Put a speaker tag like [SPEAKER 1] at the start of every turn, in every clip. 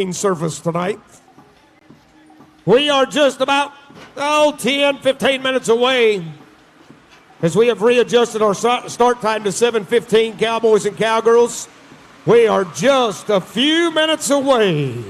[SPEAKER 1] Surface tonight. We are just about 10, 15 minutes away as we have readjusted our start time to 7:15, Cowboys and Cowgirls. We are just a few minutes away.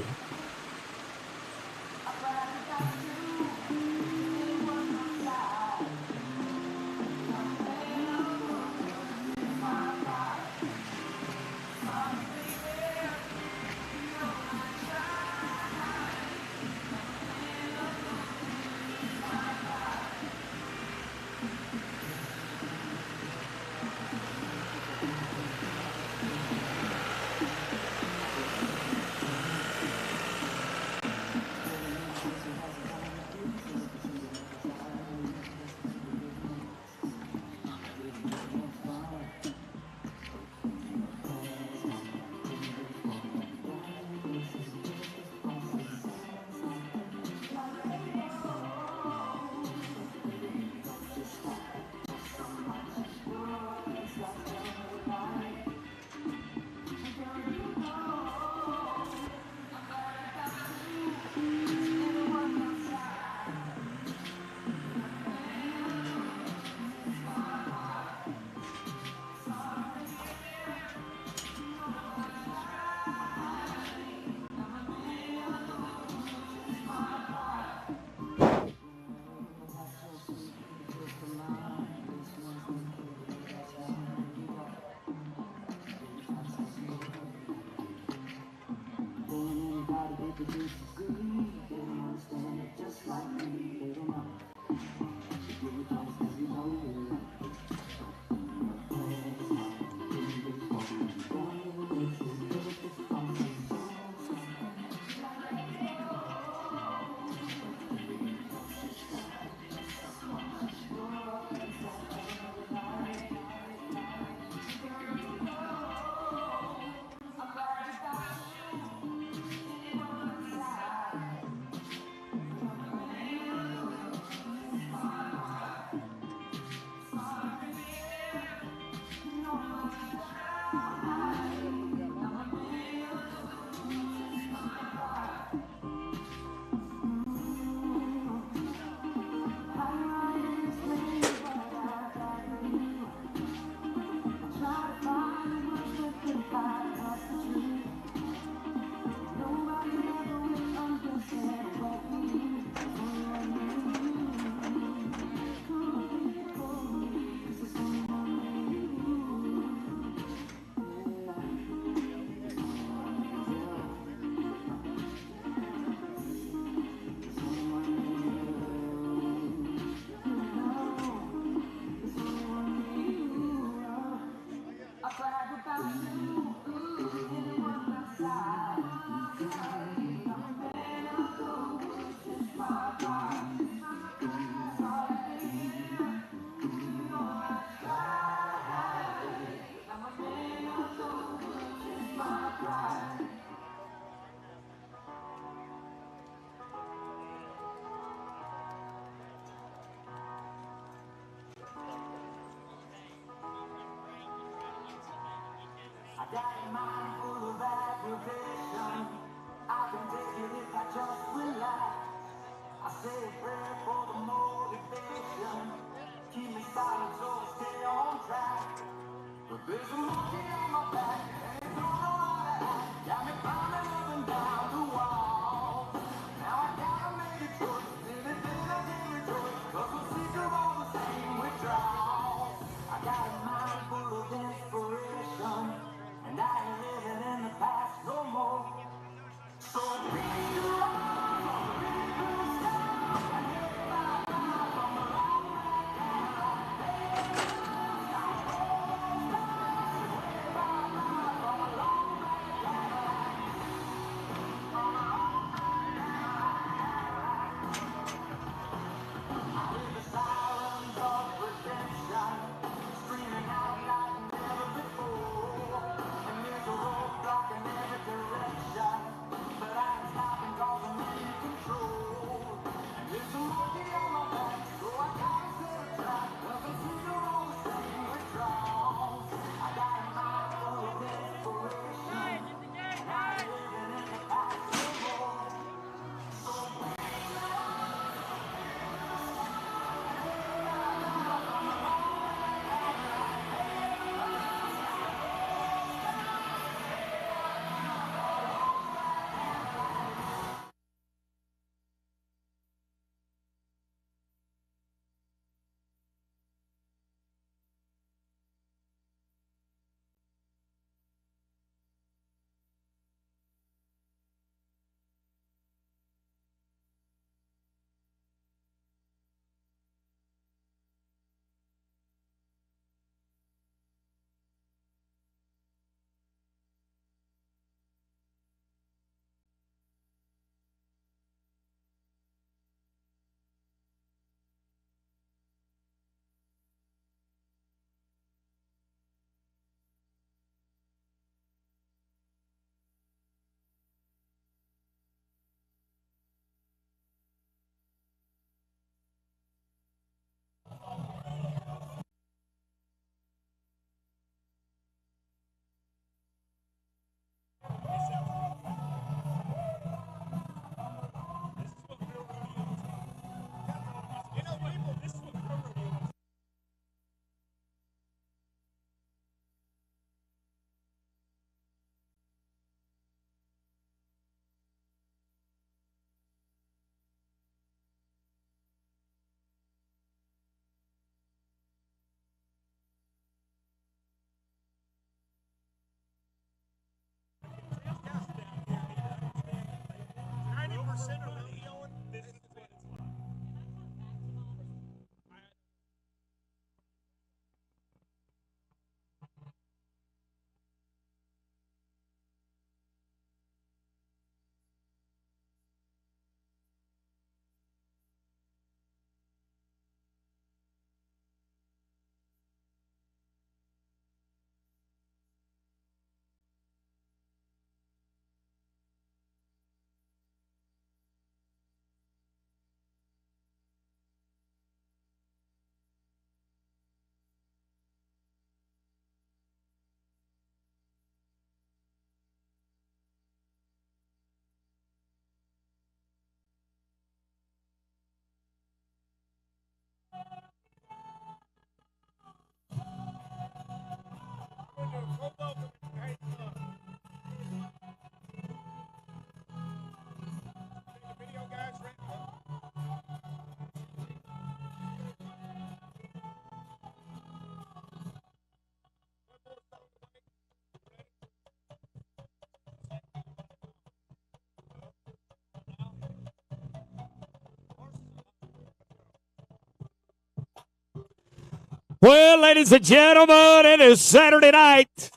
[SPEAKER 1] Well, ladies and gentlemen, it is Saturday night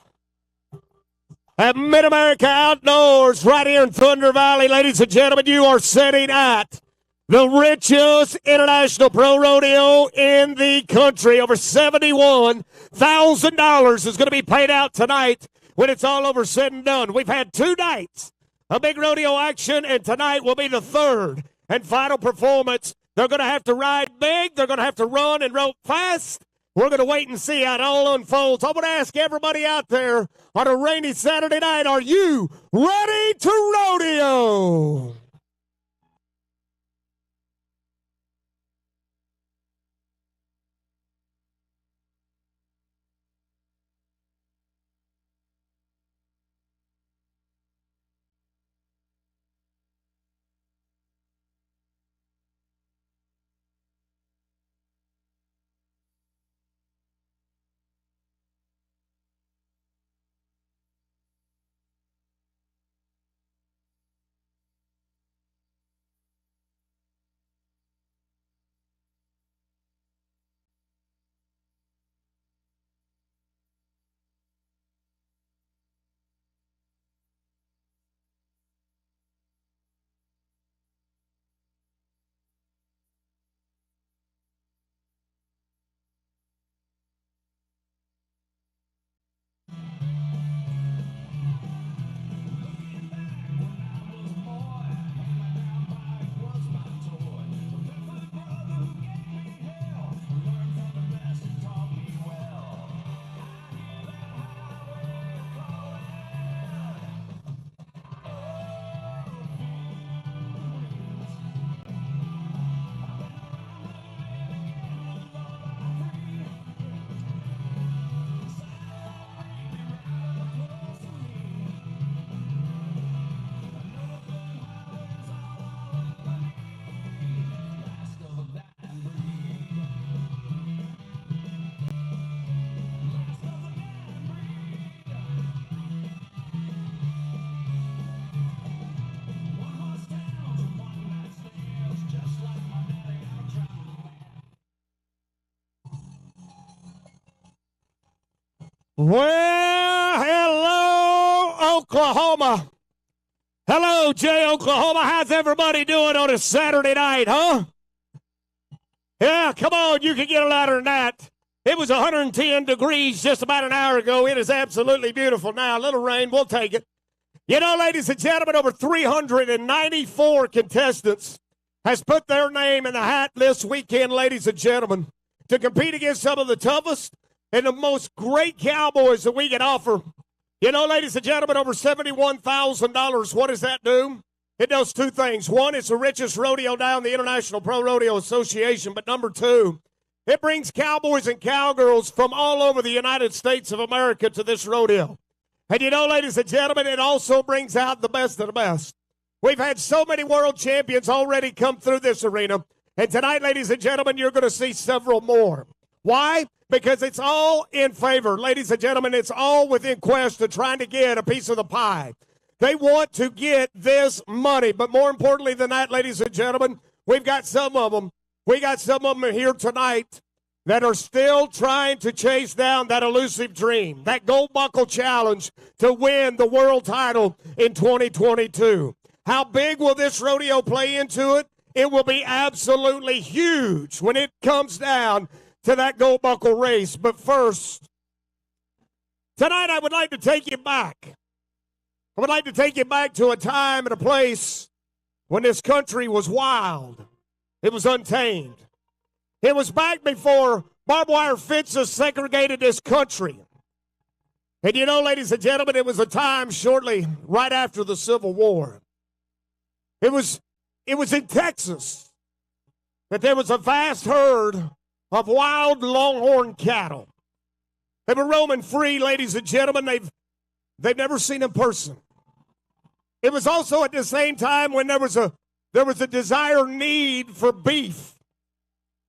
[SPEAKER 1] at Mid-America Outdoors right here in Thunder Valley. Ladies and gentlemen, you are sitting at the richest international pro rodeo in the country. Over $71,000 is going to be paid out tonight when it's all over said and done. We've had 2 nights of big rodeo action, and tonight will be the 3rd and final performance. They're going to have to ride big. They're going to have to run and rope fast. We're going to wait and see how it all unfolds. I want to ask everybody out there on a rainy Saturday night, are you ready to rodeo? Well, hello, Oklahoma. Hello, Jay, Oklahoma. How's everybody doing on a Saturday night, huh? Yeah, come on, you can get louder than that. It was 110 degrees just about an hour ago. It is absolutely beautiful now. A little rain, we'll take it. You know, ladies and gentlemen, over 394 contestants has put their name in the hat this weekend, ladies and gentlemen, to compete against some of the toughest and the most great cowboys that we can offer. You know, ladies and gentlemen, over $71,000. What does that do? It does 2 things. One, it's the richest rodeo down the International Pro Rodeo Association. But number 2, it brings cowboys and cowgirls from all over the United States of America to this rodeo. And you know, ladies and gentlemen, it also brings out the best of the best. We've had so many world champions already come through this arena. And tonight, ladies and gentlemen, you're going to see several more. Why? Because it's all in favor. Ladies and gentlemen, it's all within quest of trying to get a piece of the pie. They want to get this money. But more importantly than that, ladies and gentlemen, we've got some of them. We got some of them here tonight that are still trying to chase down that elusive dream, that gold buckle challenge to win the world title in 2022. How big will this rodeo play into it? It will be absolutely huge when it comes down to that gold buckle race. But first, tonight I would like to take you back. I would like to take you back to a time and a place when this country was wild. It was untamed. It was back before barbed wire fences segregated this country. And you know, ladies and gentlemen, it was a time shortly right after the Civil War. It was in Texas that there was a vast herd of wild longhorn cattle. They were roaming free, ladies and gentlemen. They've never seen in person. It was also at the same time when there was a dire need for beef.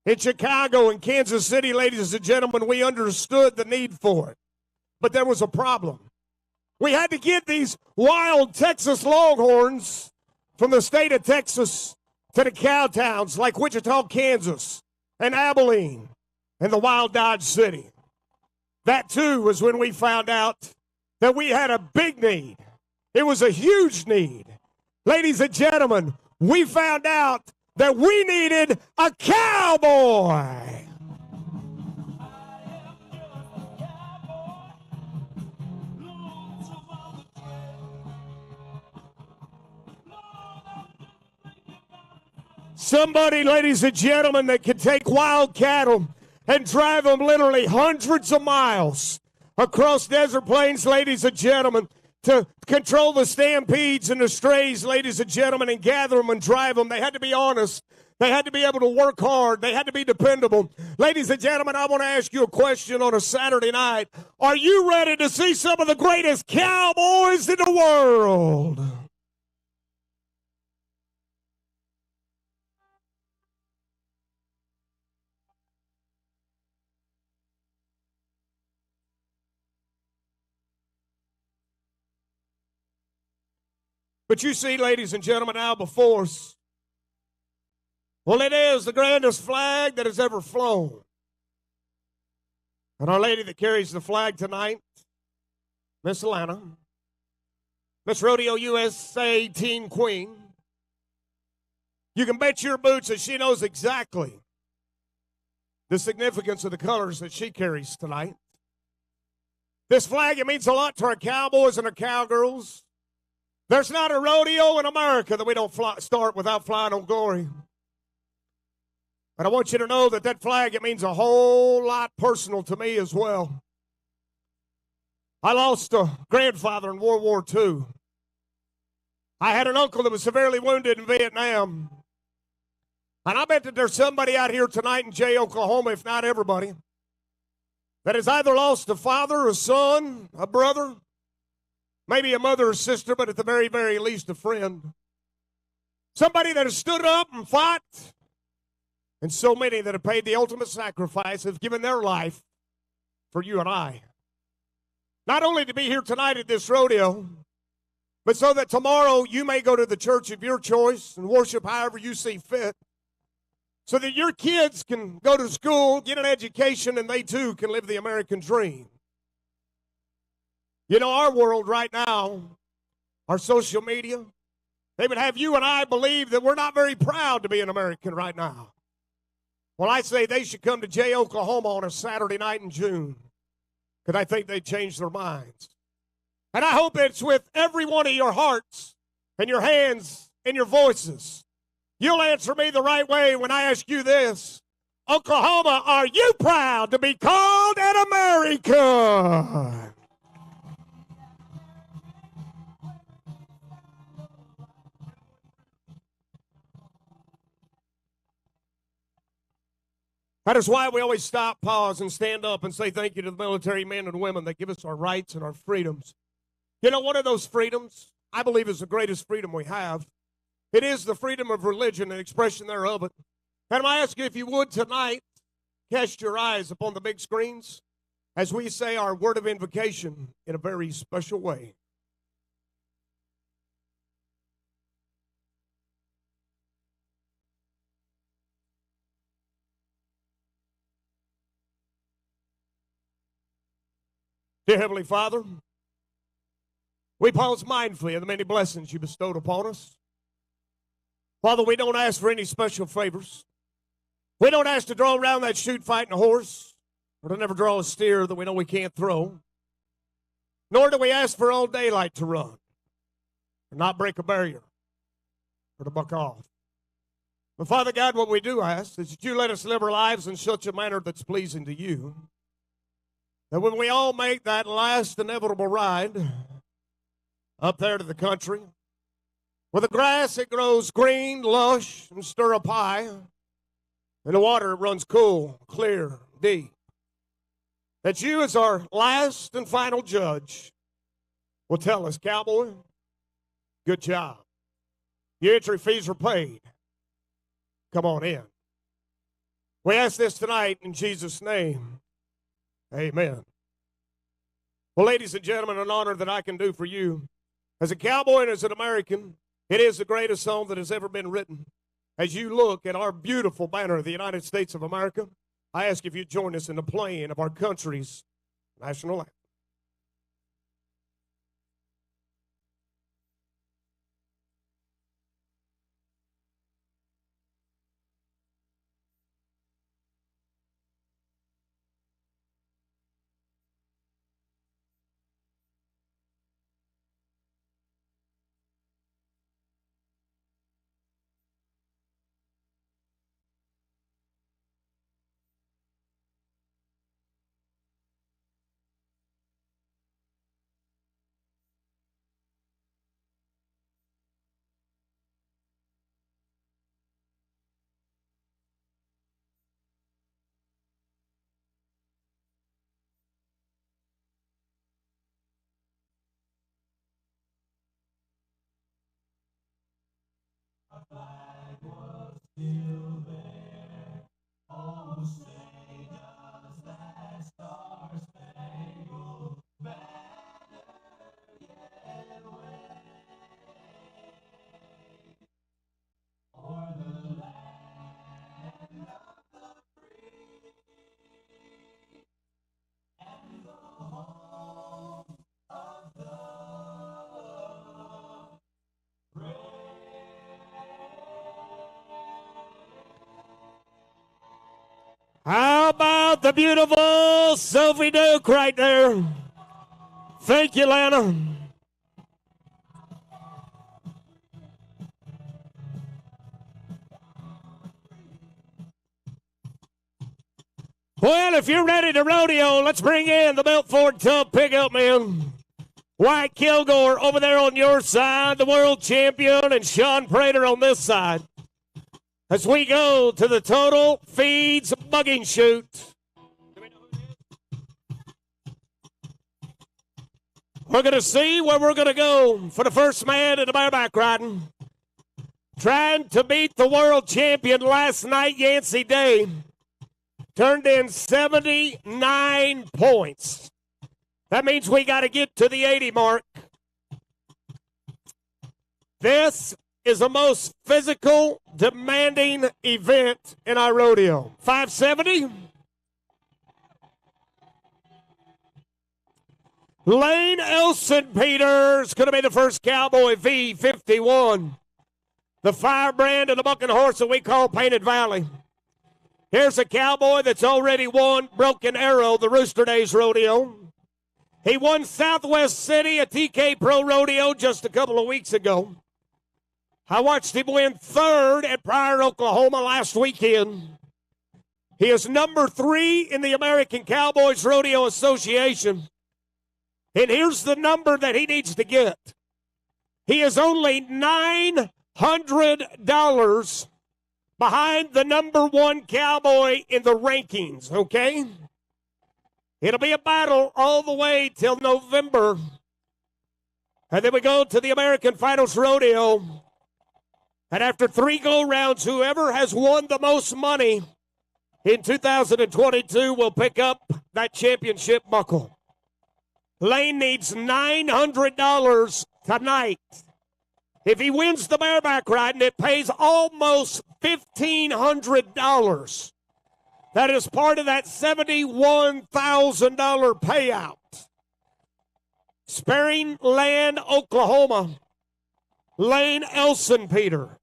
[SPEAKER 1] In Chicago and Kansas City, ladies and gentlemen, we understood the need for it. But there was a problem. We had to get these wild Texas Longhorns from the state of Texas to the cow towns like Wichita, Kansas, and Abilene, and the wild Dodge City. That, too, was when we found out that we had a big need. It was a huge need. Ladies and gentlemen, we found out that we needed a cowboy. Somebody, ladies and gentlemen, that could take wild cattle and drive them literally hundreds of miles across desert plains, ladies and gentlemen, to control the stampedes and the strays, ladies and gentlemen, and gather them and drive them. They had to be honest. They had to be able to work hard. They had to be dependable. Ladies and gentlemen, I want to ask you a question on a Saturday night. Are you ready to see some of the greatest cowboys in the world? But you see, ladies and gentlemen, now before us, well, it is the grandest flag that has ever flown. And our lady that carries the flag tonight, Miss Atlanta, Miss Rodeo USA Teen Queen, you can bet your boots that she knows exactly the significance of the colors that she carries tonight. This flag, it means a lot to our cowboys and our cowgirls. There's not a rodeo in America that we don't start without flying on glory. But I want you to know that that flag, it means a whole lot personal to me as well. I lost a grandfather in World War II. I had an uncle that was severely wounded in Vietnam. And I bet that there's somebody out here tonight in Jay, Oklahoma, if not everybody, that has either lost a father, a son, a brother, maybe a mother or sister, but at the very, very least a friend. Somebody that has stood up and fought. And so many that have paid the ultimate sacrifice have given their life for you and I. Not only to be here tonight at this rodeo, but so that tomorrow you may go to the church of your choice and worship however you see fit. So that your kids can go to school, get an education, and they too can live the American dream. You know, our world right now, our social media, they would have you and I believe that we're not very proud to be an American right now. Well, I say they should come to Jay, Oklahoma on a Saturday night in June, because I think they'd change their minds. And I hope it's with every one of your hearts and your hands and your voices. You'll answer me the right way when I ask you this. Oklahoma, are you proud to be called an American? That is why we always stop, pause, and stand up and say thank you to the military men and women that give us our rights and our freedoms. You know, one of those freedoms, I believe, is the greatest freedom we have. It is the freedom of religion and expression thereof. And I ask you, if you would tonight, cast your eyes upon the big screens as we say our word of invocation in a very special way. Dear Heavenly Father, we pause mindfully of the many blessings you bestowed upon us. Father, we don't ask for any special favors. We don't ask to draw around that chute fighting a horse, or to never draw a steer that we know we can't throw. Nor do we ask for all daylight to run, or not break a barrier, or to buck off. But Father God, what we do ask is that you let us live our lives in such a manner that's pleasing to you. That when we all make that last inevitable ride up there to the country, where the grass, it grows green, lush, and stirrup high, and the water, it runs cool, clear, deep, that you, as our last and final judge, will tell us, cowboy, good job. Your entry fees are paid. Come on in. We ask this tonight in Jesus' name. Amen. Well, ladies and gentlemen, an honor that I can do for you. As a cowboy and as an American, it is the greatest song that has ever been written. As you look at our beautiful banner of the United States of America, I ask if you join us in the playing of our country's national anthem. How about the beautiful Sophie Duke right there? Thank you, Lana. Well, if you're ready to rodeo, let's bring in the Belt Ford Tub pickup man. White Kilgore over there on your side, the world champion, and Sean Prater on this side. As we go to the Total Feeds Bugging Shoot. We're going to see where we're going to go for the first man in the bareback riding. Trying to beat the world champion last night, Yancey Day. Turned in 79 points. That means we got to get to the 80 mark. This is the most physical, demanding event in our rodeo. 570. Lane Elson-Peters going to be the first cowboy, V51. The firebrand of the bucking horse that we call Painted Valley. Here's a cowboy that's already won Broken Arrow, the Rooster Days Rodeo. He won Southwest City, a TK Pro Rodeo, just a couple of weeks ago. I watched him win third at Pryor, Oklahoma last weekend. He is number 3 in the American Cowboys Rodeo Association. And here's the number that he needs to get. He is only $900 behind the number 1 cowboy in the rankings, okay? It'll be a battle all the way till November. And then we go to the American Finals Rodeo. And after 3 go-rounds, whoever has won the most money in 2022 will pick up that championship buckle. Lane needs $900 tonight. If he wins the bareback riding, it pays almost $1,500. That is part of that $71,000 payout. Sparring Land, Oklahoma. Lane Elson-Peter.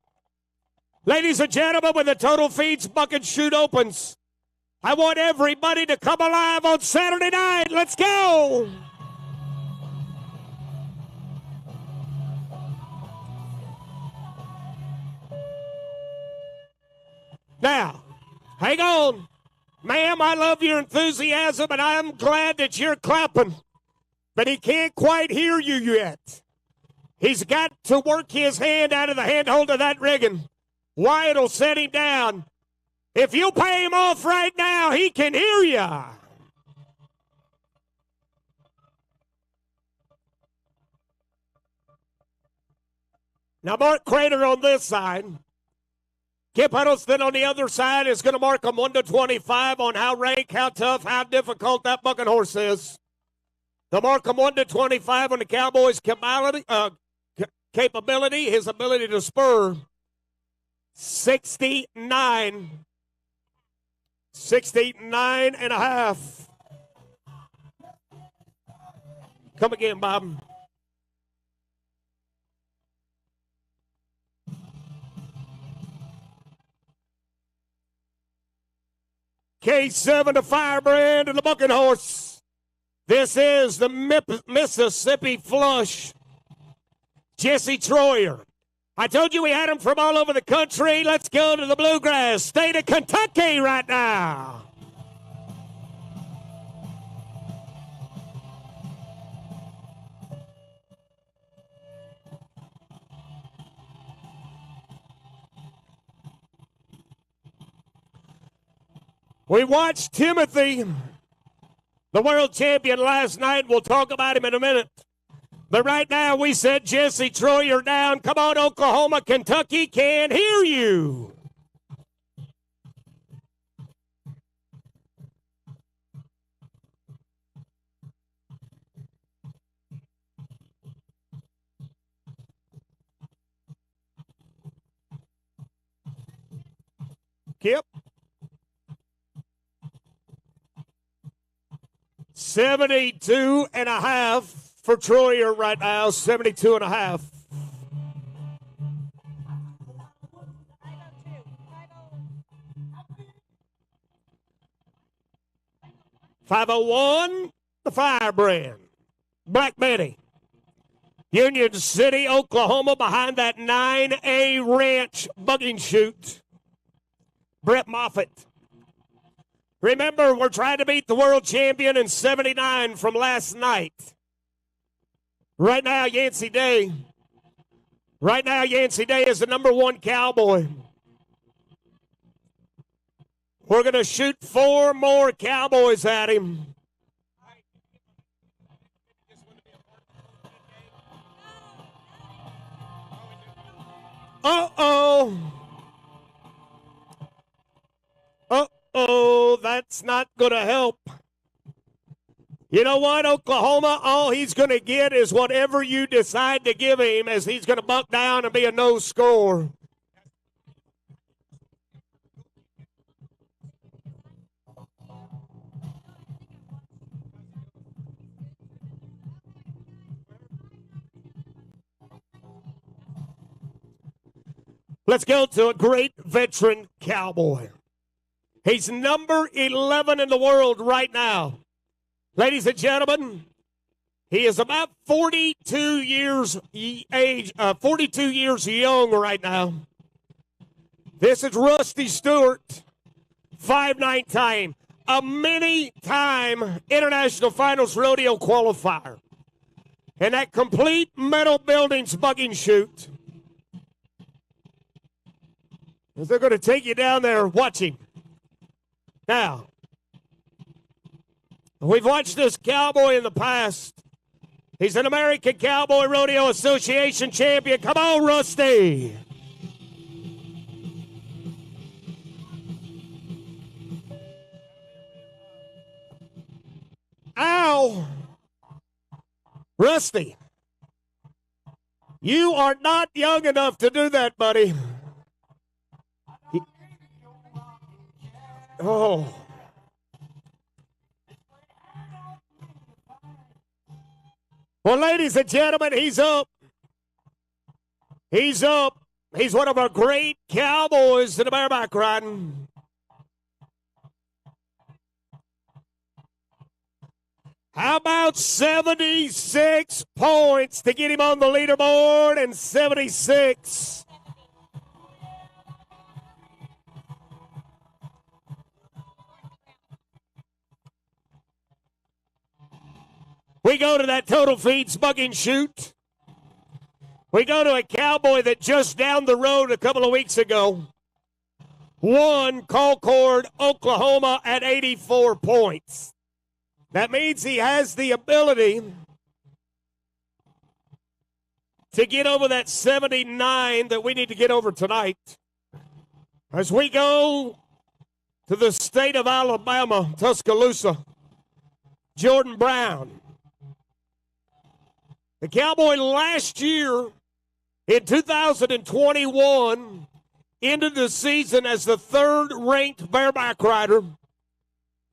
[SPEAKER 1] Ladies and gentlemen, when the Total Feeds Bucket Shoot opens, I want everybody to come alive on Saturday night. Let's go! Now, hang on. Ma'am, I love your enthusiasm, and I'm glad that you're clapping. But he can't quite hear you yet. He's got to work his hand out of the handhold of that rigging. Wyatt will set him down. If you pay him off right now, he can hear you. Now, Mark Crater on this side. Kip Huddleston on the other side is going to mark them 1 to 25 on how rank, how tough, how difficult that bucking horse is. They'll mark them 1 to 25 on the Cowboys' capability, his ability to spur. 69. 69 and a half. Come again, Bob. K7 to Firebrand and the bucking horse. This is the Mississippi Flush. Jesse Troyer. I told you we had him from all over the country. Let's go to the Bluegrass State of Kentucky right now. We watched Timothy, the world champion, last night. We'll talk about him in a minute. But right now, we said Jesse Troyer down. Come on, Oklahoma, Kentucky can't hear you. Kip. 72 and a half for Troyer right now. 72 and a half. $501, the Firebrand. Black Betty. Union City, Oklahoma, behind that 9A Ranch bucking chute. Brett Moffitt. Remember, we're trying to beat the world champion in 79 from last night. Right now, Yancey Day. Right now, Yancey Day is the #1 Cowboy. We're going to shoot 4 more Cowboys at him. Uh-oh. Uh-oh, that's not going to help. You know what, Oklahoma? All he's going to get is whatever you decide to give him, as he's going to buck down and be a no score. Let's go to a great veteran Cowboy. He's number 11 in the world right now. Ladies and gentlemen, he is about 42 years age, 42 years young right now. This is Rusty Stewart, 5'9" time, a many-time International Finals Rodeo qualifier. And that complete metal buildings bucking chute. They're going to take you down there watching. Now, we've watched this Cowboy in the past. He's an American Cowboy Rodeo Association champion. Come on, Rusty. Ow. Rusty, you are not young enough to do that, buddy. Oh. Well, ladies and gentlemen, he's up. He's up. He's one of our great Cowboys in the bareback riding. How about 76 points to get him on the leaderboard, and 76. We go to that Total Feeds bucking chute. We go to a Cowboy that just down the road a couple of weeks ago won Concord, Oklahoma at 84 points. That means he has the ability to get over that 79 that we need to get over tonight. As we go to the state of Alabama, Tuscaloosa, Jordan Brown. The Cowboy last year in 2021 ended the season as the third-ranked bareback rider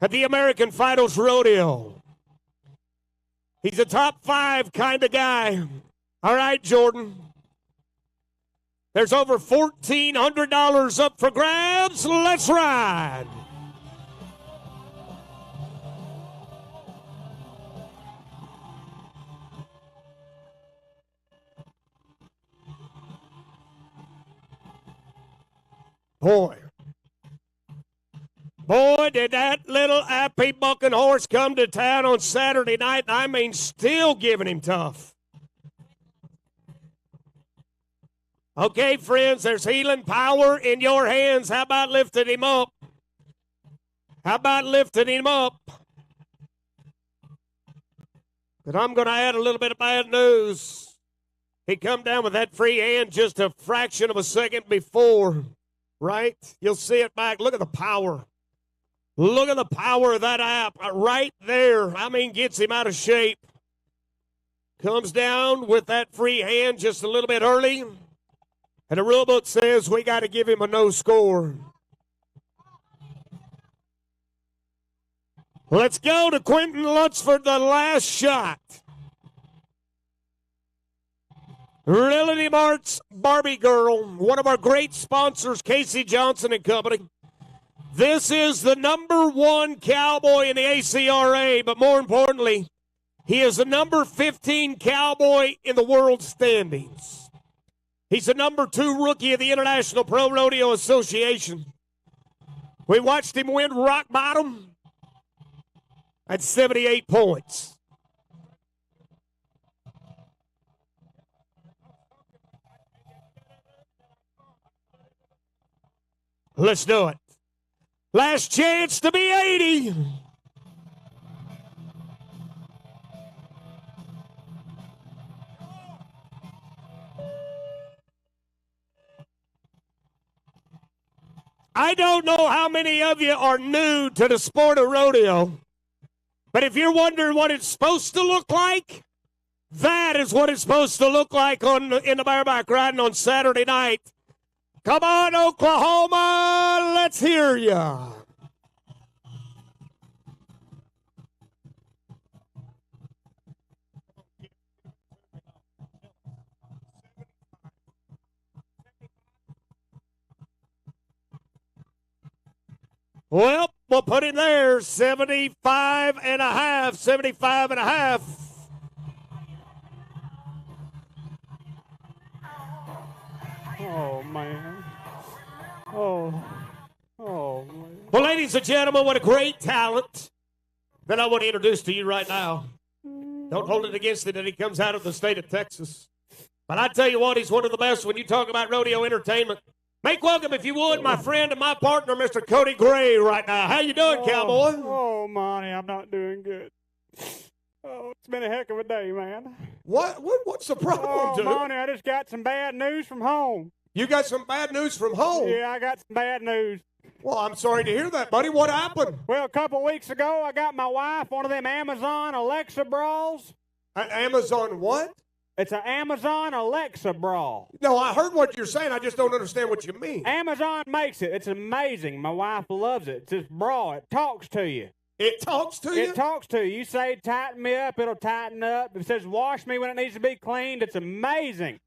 [SPEAKER 1] at the American Finals Rodeo. He's a top 5 kind of guy. All right, Jordan. There's over $1,400 up for grabs. Let's ride. Boy, did that little happy bucking horse come to town on Saturday night. I mean, still giving him tough. Okay, friends, there's healing power in your hands. How about lifting him up? How about lifting him up? But I'm going to add a little bit of bad news. He come down with that free hand just a fraction of a second before. Right? You'll see it back. Look at the power. Look at the power of that app right there. I mean, gets him out of shape. Comes down with that free hand just a little bit early. And the rule book says we got to give him a no score. Let's go to Quentin Lunsford, the last shot. Realty Mart's Barbie Girl, one of our great sponsors, Casey Johnson and Company. This is the #1 Cowboy in the ACRA, but more importantly, he is the #15 Cowboy in the world standings. He's the #2 rookie of the International Pro Rodeo Association. We watched him win rock bottom at 78 points. Let's do it. Last chance to be 80. I don't know how many of you are new to the sport of rodeo, but if you're wondering what it's supposed to look like, that is what it's supposed to look like in the bareback riding on Saturday night. Come on, Oklahoma, let's hear ya. Well, we'll put him there, 75 and a half, 75 and a half.
[SPEAKER 2] Oh, man. Oh, man.
[SPEAKER 1] Well, ladies and gentlemen, what a great talent that I want to introduce to you right now. Don't hold it against him that he comes out of the state of Texas. But I tell you what, he's one of the best when you talk about rodeo entertainment. Make welcome, if you would, my friend and my partner, Mr. Cody Gray, right now. How you doing, cowboy?
[SPEAKER 2] Oh, Monty, I'm not doing good. Oh, it's been a heck of a day, man.
[SPEAKER 1] What's the problem, dude?
[SPEAKER 2] Monty, I just got some bad news from home.
[SPEAKER 1] You got some bad news from home?
[SPEAKER 2] Yeah, I got some bad news.
[SPEAKER 1] Well, I'm sorry to hear that, buddy. What happened?
[SPEAKER 2] Well, a couple weeks ago, I got my wife one of them Amazon Alexa bras.
[SPEAKER 1] An Amazon what?
[SPEAKER 2] It's an Amazon Alexa bra.
[SPEAKER 1] No, I heard what you're saying. I just don't understand what you mean.
[SPEAKER 2] Amazon makes it. It's amazing. My wife loves it. It's this bra. It talks to you.
[SPEAKER 1] It talks to you?
[SPEAKER 2] It talks to you. You say, tighten me up, it'll tighten up. If it says, wash me when it needs to be cleaned, it's amazing.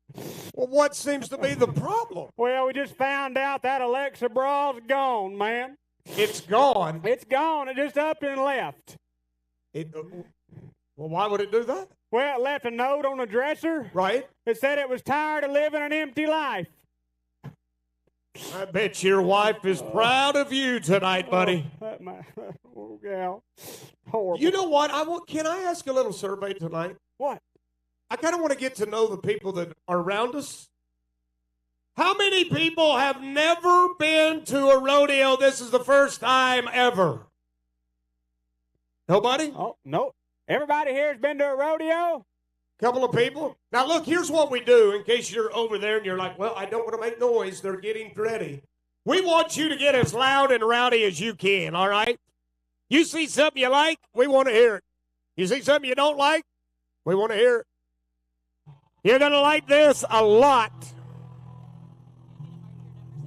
[SPEAKER 1] Well, what seems to be the problem?
[SPEAKER 2] Well, we just found out that Alexa bra's gone, man.
[SPEAKER 1] It's gone?
[SPEAKER 2] It's gone. It just up and left.
[SPEAKER 1] Well, why would it do that?
[SPEAKER 2] Well, it left a note on the dresser.
[SPEAKER 1] Right.
[SPEAKER 2] It said it was tired of living an empty life.
[SPEAKER 1] I bet your wife is proud of you tonight, buddy.
[SPEAKER 2] Oh, gal. Horrible.
[SPEAKER 1] You know what? Can I ask a little survey tonight?
[SPEAKER 2] What?
[SPEAKER 1] I kind of want to get to know the people that are around us. How many people have never been to a rodeo? This is the first time ever. Nobody?
[SPEAKER 2] Oh, no. Everybody here has been to a rodeo?
[SPEAKER 1] Couple of people. Now, look, here's what we do in case you're over there and you're like, well, I don't want to make noise. They're getting ready. We want you to get as loud and rowdy as you can, all right? You see something you like, we want to hear it. You see something you don't like, we want to hear it. You're going to like this a lot.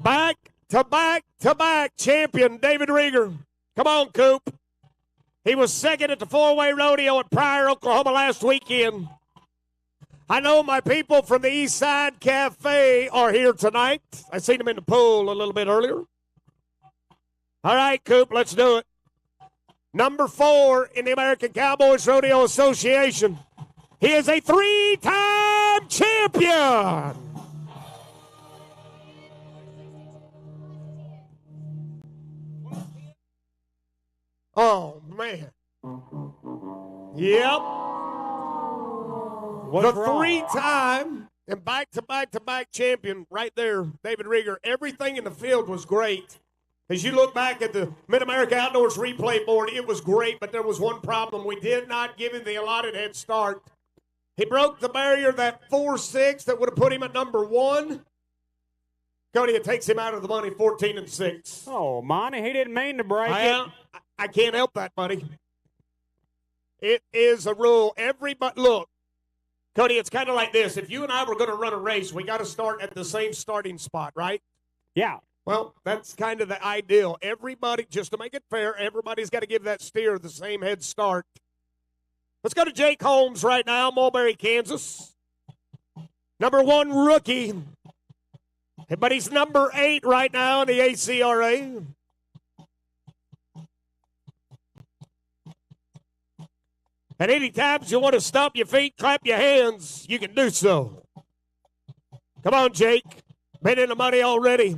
[SPEAKER 1] Back-to-back-to-back champion David Rieger. Come on, Coop. He was second at the four-way rodeo at Pryor, Oklahoma last weekend. I know my people from the East Side Cafe are here tonight. I seen them in the pool a little bit earlier. All right, Coop, let's do it. Number 4 in the American Cowboys Rodeo Association. He is a 3-time champion. Oh, man. Yep.
[SPEAKER 2] What's
[SPEAKER 1] the
[SPEAKER 2] wrong?
[SPEAKER 1] 3-time and back-to-back-to-back champion right there, David Rieger. Everything in the field was great. As you look back at the Mid-America Outdoors replay board, it was great, but there was one problem. We did not give him the allotted head start. He broke the barrier, that 4-6 that would have put him at number 1. Cody, it takes him out of the money, 14-6.
[SPEAKER 2] Oh, Monty, he didn't mean to break it.
[SPEAKER 1] I can't help that, buddy. It is a rule. Everybody, look, Cody, it's kind of like this. If you and I were going to run a race, we got to start at the same starting spot, right?
[SPEAKER 2] Yeah.
[SPEAKER 1] Well, that's kind of the ideal. Everybody, just to make it fair, everybody's got to give that steer the same head start. Let's go to Jake Holmes right now, Mulberry, Kansas. Number 1 rookie. But he's number 8 right now in the ACRA. And any times you want to stomp your feet, clap your hands, you can do so. Come on, Jake. Been in the money already.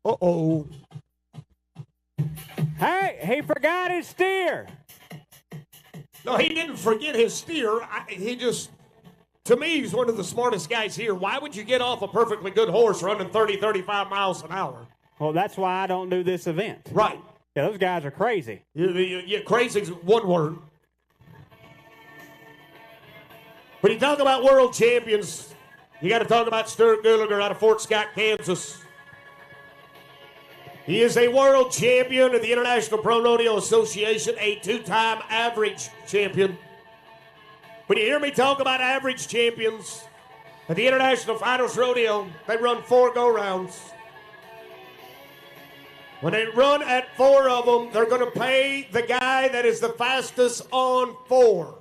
[SPEAKER 1] Uh-oh.
[SPEAKER 2] Hey, he forgot his steer.
[SPEAKER 1] No, he didn't forget his steer. To me, he's one of the smartest guys here. Why would you get off a perfectly good horse running 30, 35 miles an hour?
[SPEAKER 2] Well, that's why I don't do this event.
[SPEAKER 1] Right.
[SPEAKER 2] Yeah, those guys are crazy.
[SPEAKER 1] Yeah, crazy's one word. When you talk about world champions, you got to talk about Stuart Gallagher out of Fort Scott, Kansas. He is a world champion of the International Pro Rodeo Association, a 2-time average champion. When you hear me talk about average champions at the International Finals Rodeo, they run 4 go-rounds. When they run at 4 of them, they're going to pay the guy that is the fastest on 4.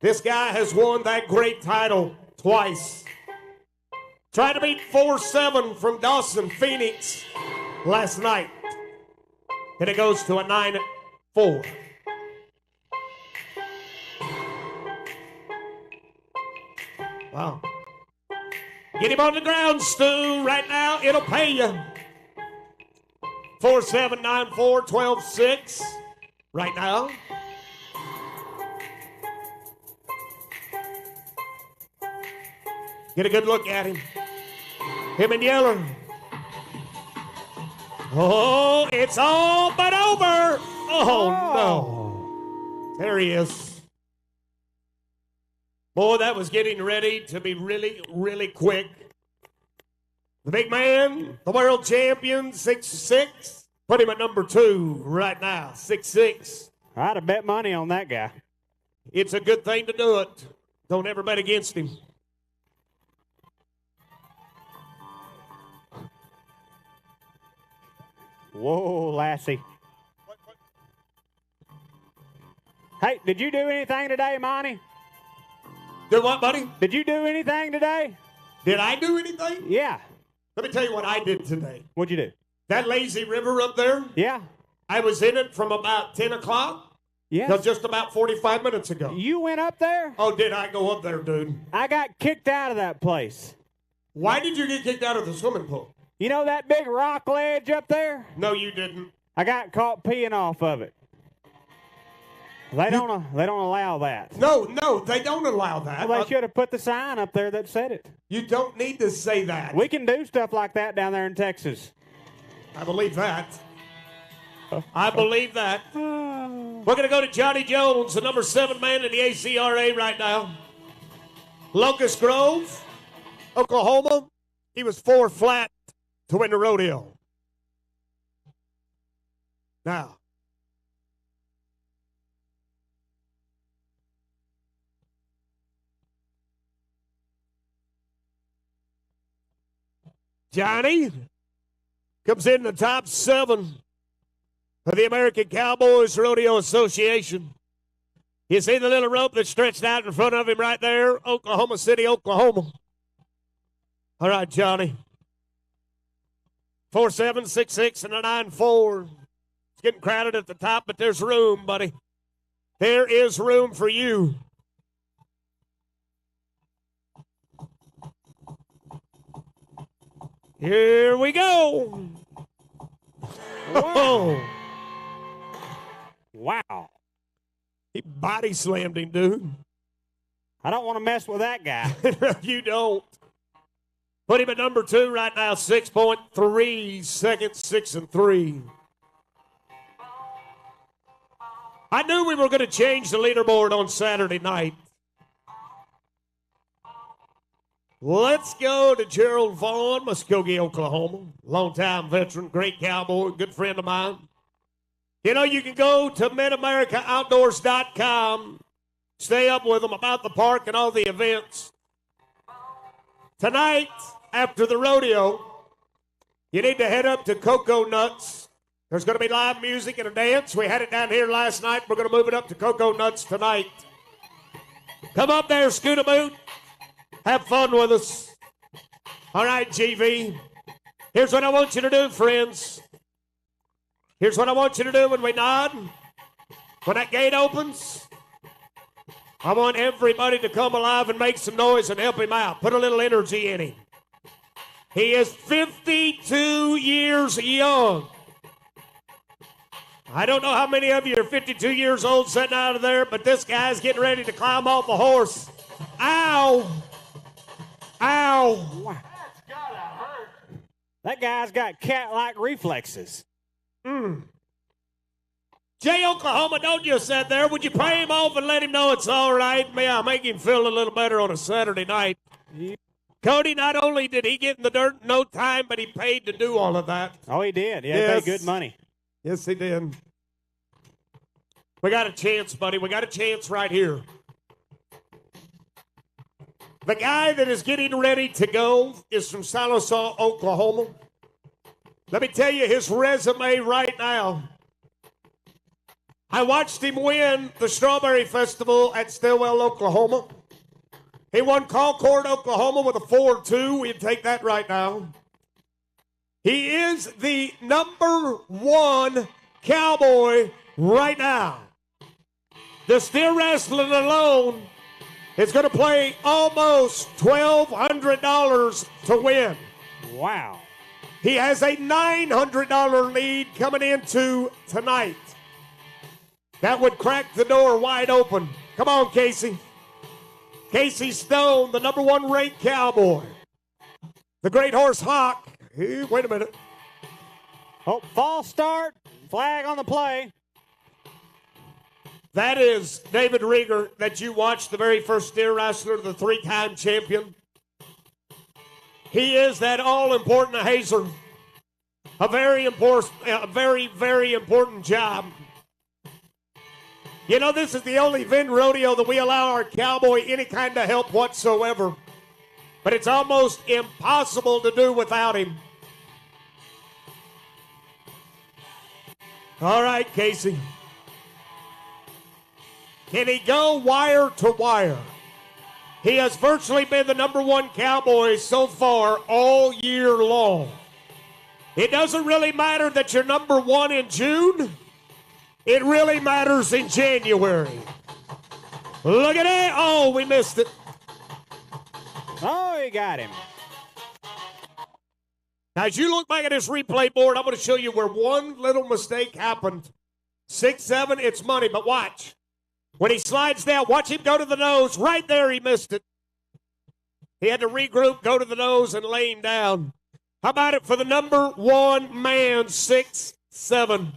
[SPEAKER 1] This guy has won that great title twice. Tried to beat 4-7 from Dawson, Phoenix last night. And it goes to a 9-4. Wow. Get him on the ground, Stu. Right now, it'll pay you. 4-7-9-4, 12-6. Right now. Get a good look at him. Him and Yeller. Oh, it's all but over. Oh, no. There he is. Boy, that was getting ready to be really, really quick. The big man, the world champion, 6'6". Put him at number 2 right now, 6'6".
[SPEAKER 2] I'd have bet money on that guy.
[SPEAKER 1] It's a good thing to do it. Don't ever bet against him.
[SPEAKER 2] Whoa, Lassie. Hey, did you do anything today, Monty?
[SPEAKER 1] Do what, buddy?
[SPEAKER 2] Did you do anything today?
[SPEAKER 1] Did I do anything?
[SPEAKER 2] Yeah.
[SPEAKER 1] Let me tell you what I did today.
[SPEAKER 2] What'd you do?
[SPEAKER 1] That lazy river up there,
[SPEAKER 2] Yeah.
[SPEAKER 1] I was in it from about 10 o'clock
[SPEAKER 2] Yeah.
[SPEAKER 1] till just about 45 minutes ago.
[SPEAKER 2] You went up there?
[SPEAKER 1] Oh, did I go up there, dude?
[SPEAKER 2] I got kicked out of that place.
[SPEAKER 1] Why did you get kicked out of the swimming pool?
[SPEAKER 2] You know that big rock ledge up there?
[SPEAKER 1] No, you didn't.
[SPEAKER 2] I got caught peeing off of it. They don't allow that.
[SPEAKER 1] No, they don't allow that.
[SPEAKER 2] Well, they should have put the sign up there that said it.
[SPEAKER 1] You don't need to say that.
[SPEAKER 2] We can do stuff like that down there in Texas.
[SPEAKER 1] I believe that. I believe that. We're going to go to Johnny Jones, the number 7 man in the ACRA right now. Locust Grove, Oklahoma. He was 4 flat to win the rodeo. Now, Johnny comes in the top 7 for the American Cowboys Rodeo Association. You see the little rope that's stretched out in front of him right there? Oklahoma City, Oklahoma. All right, Johnny. 4'7", 6'6", and a 9'4". It's getting crowded at the top, but there's room, buddy. There is room for you. Here we go.
[SPEAKER 2] Wow. Wow.
[SPEAKER 1] He body slammed him, dude.
[SPEAKER 2] I don't want to mess with that guy.
[SPEAKER 1] You don't. Put him at number 2 right now, 6.3 seconds, 6 and 3. I knew we were going to change the leaderboard on Saturday night. Let's go to Gerald Vaughn, Muskogee, Oklahoma. Longtime veteran, great cowboy, good friend of mine. You know, you can go to MidAmericaOutdoors.com, stay up with them about the park and all the events. Tonight, after the rodeo, you need to head up to Cocoa Nuts. There's going to be live music and a dance. We had it down here last night. We're going to move it up to Cocoa Nuts tonight. Come up there, Scootaboot. Have fun with us. All right, GV. Here's what I want you to do, friends. Here's what I want you to do when we nod. When that gate opens, I want everybody to come alive and make some noise and help him out. Put a little energy in him. He is 52 years young. I don't know how many of you are 52 years old sitting out of there, but this guy's getting ready to climb off the horse. Ow! Ow!
[SPEAKER 2] Wow. That's gotta hurt. That guy's got cat-like reflexes.
[SPEAKER 1] Jay, Oklahoma, don't you sit there. Would you pray him off and let him know it's all right? May I make him feel a little better on a Saturday night?
[SPEAKER 2] Yeah.
[SPEAKER 1] Cody, not only did he get in the dirt in no time, but he paid to do all of that.
[SPEAKER 2] Oh, he did. Yeah,
[SPEAKER 1] Yes.
[SPEAKER 2] he paid good money.
[SPEAKER 1] Yes, he did. We got a chance, buddy. We got a chance right here. The guy that is getting ready to go is from Sallisaw, Oklahoma. Let me tell you his resume right now. I watched him win the Strawberry Festival at Stillwell, Oklahoma. He won Concord, Oklahoma with a 4-2. We'd take that right now. He is the number 1 cowboy right now. The steer wrestling alone is going to play almost $1,200 to win.
[SPEAKER 2] Wow.
[SPEAKER 1] He has a $900 lead coming into tonight. That would crack the door wide open. Come on, Casey. Casey Stone, the number 1 ranked cowboy. The great horse Hawk. Hey, wait a minute.
[SPEAKER 2] Oh, false start. Flag on the play.
[SPEAKER 1] That is David Rieger that you watched, the very first steer wrestler, the 3-time champion. He is that all-important hazer. A very, very important job. You know, this is the only Vin rodeo that we allow our cowboy any kind of help whatsoever. But it's almost impossible to do without him. All right, Casey. Can he go wire to wire? He has virtually been the number 1 cowboy so far all year long. It doesn't really matter that you're number 1 in June. It really matters in January. Look at it. Oh, we missed it.
[SPEAKER 2] Oh, he got him.
[SPEAKER 1] Now, as you look back at this replay board, I'm going to show you where one little mistake happened. 6-7, it's money, but watch. When he slides down, watch him go to the nose. Right there, he missed it. He had to regroup, go to the nose, and lay him down. How about it for the number 1 man, 6-7?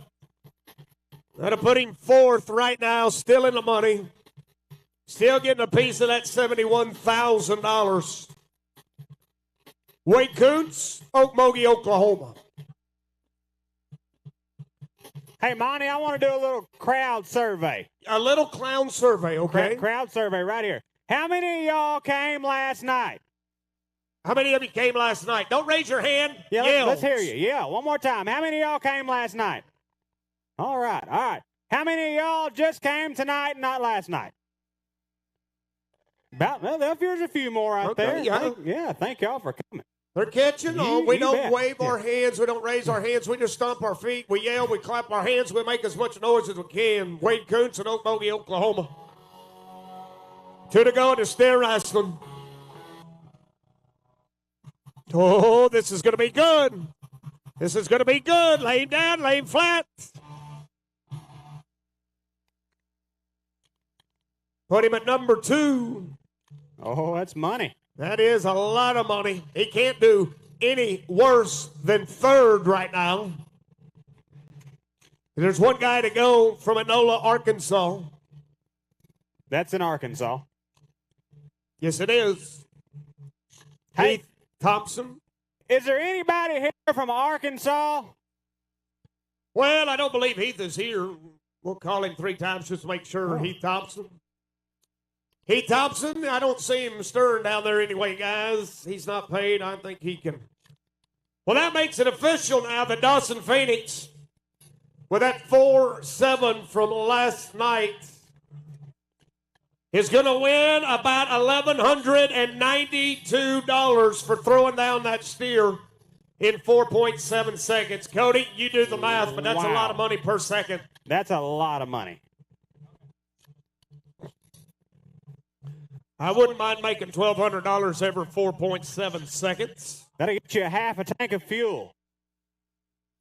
[SPEAKER 1] That'll put him fourth right now, still in the money. Still getting a piece of that $71,000. Wade Koontz, Okmulgee, Oklahoma.
[SPEAKER 2] Hey, Monty, I want to do a little crowd survey.
[SPEAKER 1] A little clown survey, okay?
[SPEAKER 2] Crowd survey right here. How many of y'all came last night?
[SPEAKER 1] How many of you came last night? Don't raise your hand.
[SPEAKER 2] Yeah, let's hear you. Yeah, one more time. How many of y'all came last night? All right, all right. How many of y'all just came tonight and not last night? There's a few more out there.
[SPEAKER 1] Yeah.
[SPEAKER 2] Thank y'all for coming.
[SPEAKER 1] They're catching on. We don't
[SPEAKER 2] bet.
[SPEAKER 1] wave our hands. We don't raise our hands. We just stomp our feet. We yell. We clap our hands. We make as much noise as we can. Wade Koontz in Okmulgee, Oklahoma. 2 to go in the stair wrestling. Oh, this is going to be good. This is going to be good. Lay him down. Lay him flat. Put him at number 2.
[SPEAKER 2] Oh, that's money.
[SPEAKER 1] That is a lot of money. He can't do any worse than third right now. There's one guy to go from Enola, Arkansas.
[SPEAKER 2] That's in Arkansas.
[SPEAKER 1] Yes, it is.
[SPEAKER 2] Hey,
[SPEAKER 1] Heath Thompson.
[SPEAKER 2] Is there anybody here from Arkansas?
[SPEAKER 1] Well, I don't believe Heath is here. We'll call him 3 times just to make sure. Heath Thompson. Heath Thompson, I don't see him stirring down there anyway, guys. He's not paid. I think he can. Well, that makes it official now that Dawson Phoenix, with that 4-7 from last night, is going to win about $1,192 for throwing down that steer in 4.7 seconds. Cody, you do the math, but that's a lot of money per second.
[SPEAKER 2] That's a lot of money.
[SPEAKER 1] I wouldn't mind making $1,200 every 4.7 seconds.
[SPEAKER 2] That'll get you a half a tank of fuel.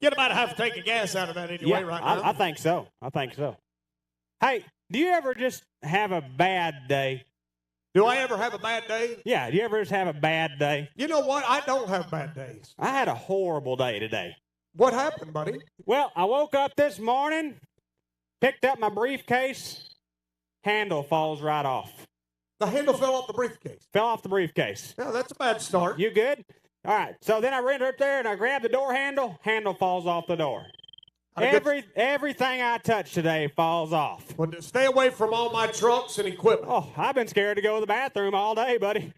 [SPEAKER 1] Get about a half a tank of gas out of that anyway right now.
[SPEAKER 2] I think so. I think so. Hey, do you ever just have a bad day?
[SPEAKER 1] Do I ever have a bad day?
[SPEAKER 2] Yeah, do you ever just have a bad day?
[SPEAKER 1] You know what? I don't have bad days.
[SPEAKER 2] I had a horrible day today.
[SPEAKER 1] What happened, buddy?
[SPEAKER 2] Well, I woke up this morning, picked up my briefcase, handle falls right off.
[SPEAKER 1] The handle fell off the briefcase.
[SPEAKER 2] Fell off the briefcase.
[SPEAKER 1] Yeah, that's a bad start.
[SPEAKER 2] You good? All right. So then I ran up there and I grabbed the door handle. Handle falls off the door. Everything I touch today falls off.
[SPEAKER 1] Well, stay away from all my trucks and equipment.
[SPEAKER 2] Oh, I've been scared to go to the bathroom all day, buddy.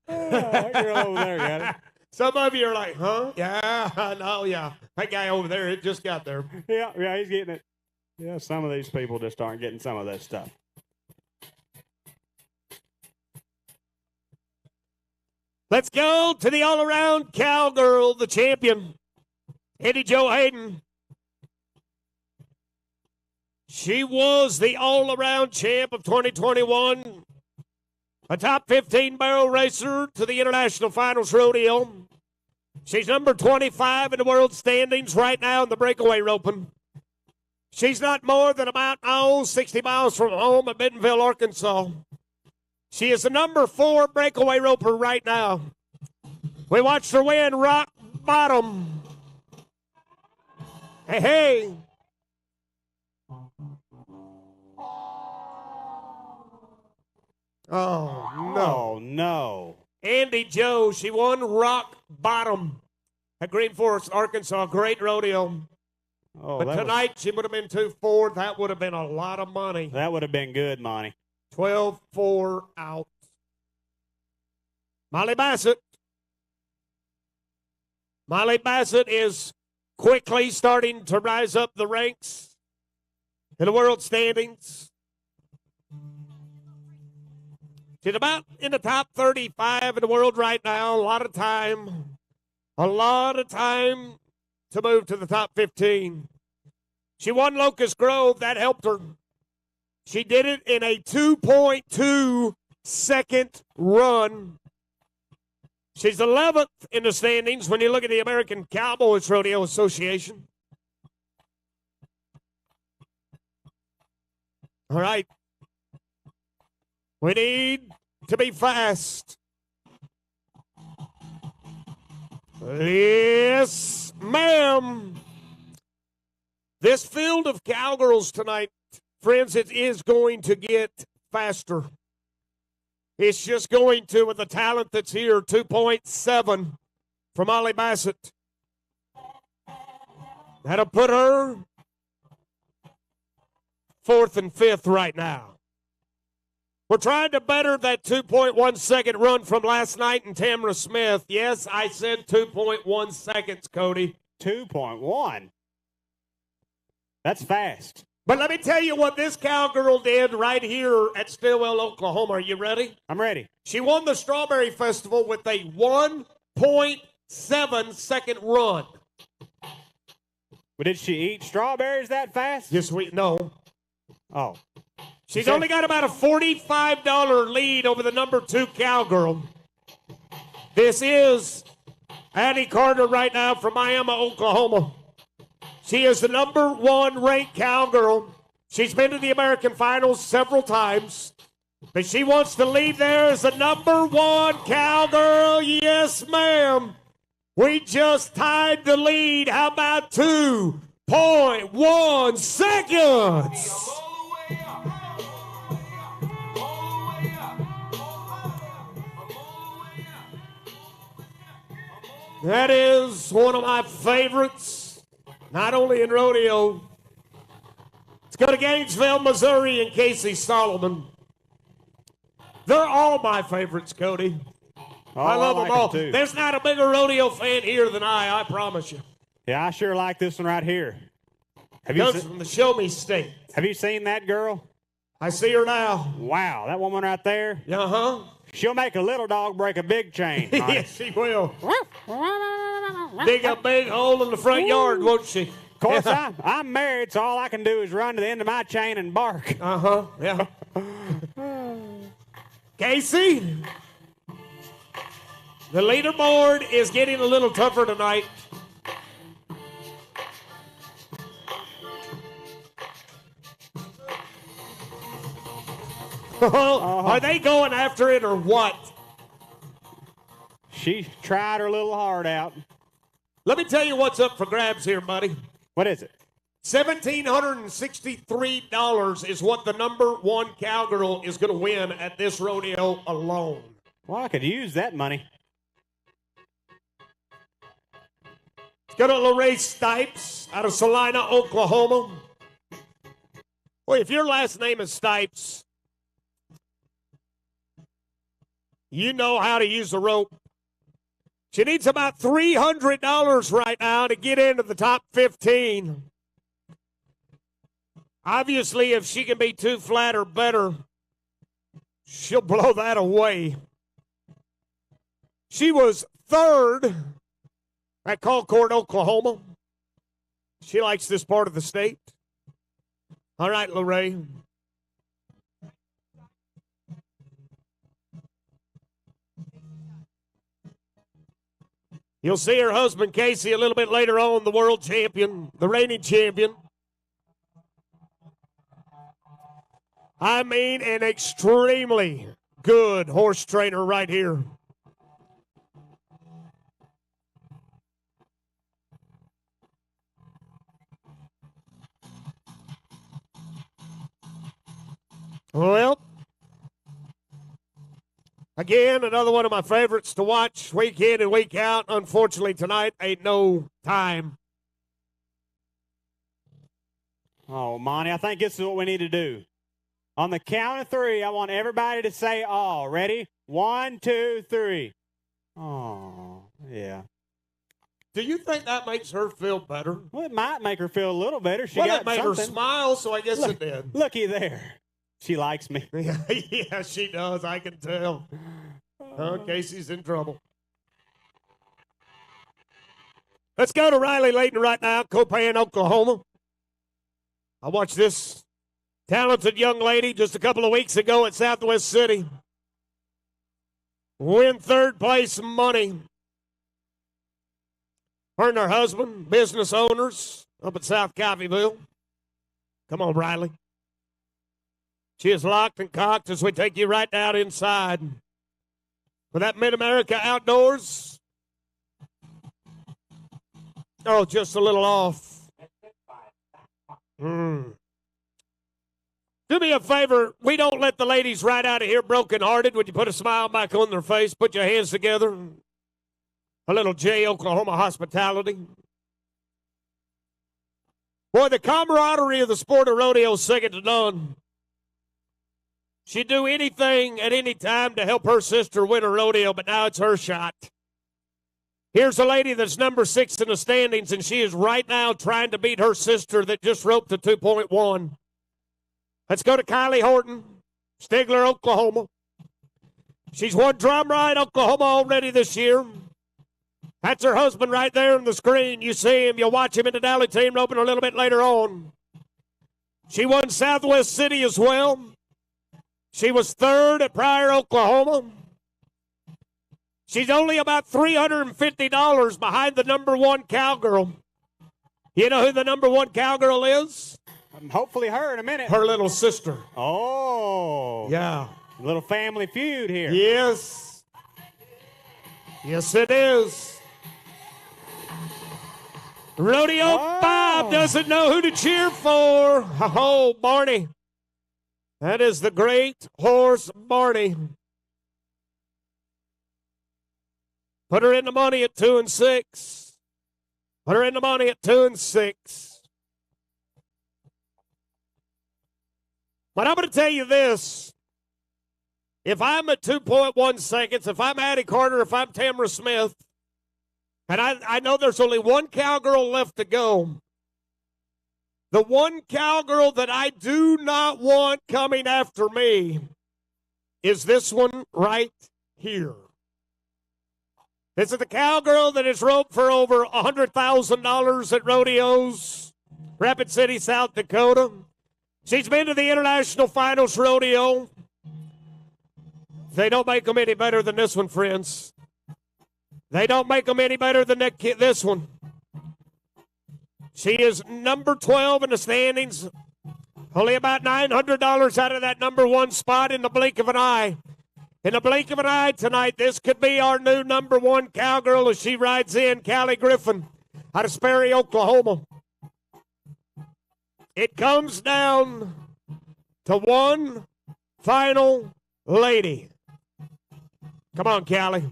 [SPEAKER 2] You're over there, got it.
[SPEAKER 1] Some of you are like, huh? Yeah, I know, yeah. That guy over there, it just got there.
[SPEAKER 2] Yeah, he's getting it. Yeah, some of these people just aren't getting some of that stuff.
[SPEAKER 1] Let's go to the all-around cowgirl, the champion, Eddie Jo Hayden. She was the all-around champ of 2021, a top 15 barrel racer to the International Finals Rodeo. She's number 25 in the world standings right now in the breakaway roping. She's not more than about 60 miles from home at Bentonville, Arkansas. She is the number 4 breakaway roper right now. We watched her win rock bottom. Hey.
[SPEAKER 2] Oh, no.
[SPEAKER 1] Andy Joe, she won rock bottom at Green Forest, Arkansas. Great rodeo.
[SPEAKER 2] Oh,
[SPEAKER 1] but tonight she would have been 2-4. That would have been a lot of money.
[SPEAKER 2] That would have been good, Monty.
[SPEAKER 1] 12-4 out. Molly Bassett. Molly Bassett is quickly starting to rise up the ranks in the world standings. She's about in the top 35 in the world right now. A lot of time to move to the top 15. She won Locust Grove. That helped her. She did it in a 2.2 second run. She's 11th in the standings when you look at the American Cowboys Rodeo Association. All right. We need to be fast. Yes, ma'am. This field of cowgirls tonight, friends, it is going to get faster. It's just going to, with the talent that's here, 2.7 from Ollie Bassett. That'll put her 4th and 5th right now. We're trying to better that 2.1 second run from last night in Tamara Smith. Yes, I said 2.1 seconds, Cody.
[SPEAKER 2] 2.1? That's fast.
[SPEAKER 1] But let me tell you what this cowgirl did right here at Stillwell, Oklahoma. Are you ready?
[SPEAKER 2] I'm ready.
[SPEAKER 1] She won the Strawberry Festival with a 1.7 second run.
[SPEAKER 2] But did she eat strawberries that fast?
[SPEAKER 1] Yes, no.
[SPEAKER 2] Oh.
[SPEAKER 1] She's only got about a $45 lead over the number 2 cowgirl. This is Addie Carter right now from Miami, Oklahoma. She is the number 1 ranked cowgirl. She's been to the American finals several times. But she wants to lead there as the number 1 cowgirl. Yes, ma'am. We just tied the lead. How about 2.1 seconds? That is one of my favorites, not only in rodeo. Let's go to Gainesville, Missouri, and Casey Solomon. They're all my favorites, Cody. I love them all. There's not a bigger rodeo fan here than I promise you.
[SPEAKER 2] Yeah, I sure like this one right here.
[SPEAKER 1] Comes from the Show Me State.
[SPEAKER 2] Have you seen that girl?
[SPEAKER 1] I see her now.
[SPEAKER 2] Wow, that woman right there.
[SPEAKER 1] Uh-huh.
[SPEAKER 2] She'll make a little dog break a big chain.
[SPEAKER 1] Yes, she will. Dig a big hole in the front yard, won't she?
[SPEAKER 2] Of course, I'm married, so all I can do is run to the end of my chain and bark.
[SPEAKER 1] Uh-huh, yeah. Casey, the leaderboard is getting a little tougher tonight. Are they going after it or what?
[SPEAKER 2] She tried her little heart out.
[SPEAKER 1] Let me tell you what's up for grabs here, buddy.
[SPEAKER 2] What is it?
[SPEAKER 1] $1,763 is what the number 1 cowgirl is going to win at this rodeo alone.
[SPEAKER 2] Well, I could use that money.
[SPEAKER 1] Let's go to Lorraine Stipes out of Salina, Oklahoma. Well, if your last name is Stipes, you know how to use the rope. She needs about $300 right now to get into the top 15. Obviously, if she can be 2 flat or better, she'll blow that away. She was 3rd at Concord, Oklahoma. She likes this part of the state. All right, Lorraine. You'll see her husband, Casey, a little bit later on, the world champion, the reigning champion. I mean, an extremely good horse trainer right here. Well, again, another one of my favorites to watch week in and week out. Unfortunately, tonight ain't no time.
[SPEAKER 2] Oh, Monty, I think this is what we need to do. On the count of 3, I want everybody to say "all." Ready? 1, 2, 3. Oh, yeah.
[SPEAKER 1] Do you think that makes her feel better?
[SPEAKER 2] Well, it might make her feel a little better. She
[SPEAKER 1] well,
[SPEAKER 2] got
[SPEAKER 1] it made
[SPEAKER 2] something.
[SPEAKER 1] her smile, so I guess it did.
[SPEAKER 2] Looky there. She likes me.
[SPEAKER 1] Yeah, she does. I can tell. Casey's in trouble. Let's go to Riley Layton right now, Copan, Oklahoma. I watched this talented young lady just a couple of weeks ago at Southwest City win 3rd place money. Her and her husband, business owners up at South Coffeyville. Come on, Riley. She is locked and cocked as we take you right down inside for that Mid-America Outdoors Oh, just a little off. Do me a favor. We don't let the ladies ride out of here brokenhearted. Would you put a smile back on their face? Put your hands together. A little J, Oklahoma hospitality. Boy, the camaraderie of the sport of rodeo is second to none. She'd do anything at any time to help her sister win a rodeo, but now it's her shot. Here's a lady that's number 6 in the standings, and she is right now trying to beat her sister that just roped to 2.1. Let's go to Kylie Horton, Stigler, Oklahoma. She's won Drum Ride, Oklahoma already this year. That's her husband right there on the screen. You see him. You'll watch him in the Dally team roping a little bit later on. She won Southwest City as well. She was 3rd at Pryor, Oklahoma. She's only about $350 behind the number 1 cowgirl. You know who the number 1 cowgirl is?
[SPEAKER 2] Hopefully her in a minute.
[SPEAKER 1] Her little sister.
[SPEAKER 2] Oh.
[SPEAKER 1] Yeah.
[SPEAKER 2] A little family feud here.
[SPEAKER 1] Yes. Yes, it is. Rodeo Bob doesn't know who to cheer for. Oh, Barney. That is the great horse, Barney. Put her in the money at 2 and 6. Put her in the money at 2 and 6. But I'm going to tell you this. If I'm at 2.1 seconds, if I'm Addie Carter, if I'm Tamara Smith, and I know there's only 1 cowgirl left to go, the 1 cowgirl that I do not want coming after me is this one right here. This is the cowgirl that is roped for over $100,000 at rodeos, Rapid City, South Dakota. She's been to the International Finals Rodeo. They don't make them any better than this one, friends. They don't make them any better than this one. She is number 12 in the standings. Only about $900 out of that number 1 spot in the blink of an eye. In the blink of an eye tonight, this could be our new number 1 cowgirl as she rides in, Callie Griffin, out of Sperry, Oklahoma. It comes down to 1 final lady. Come on, Callie.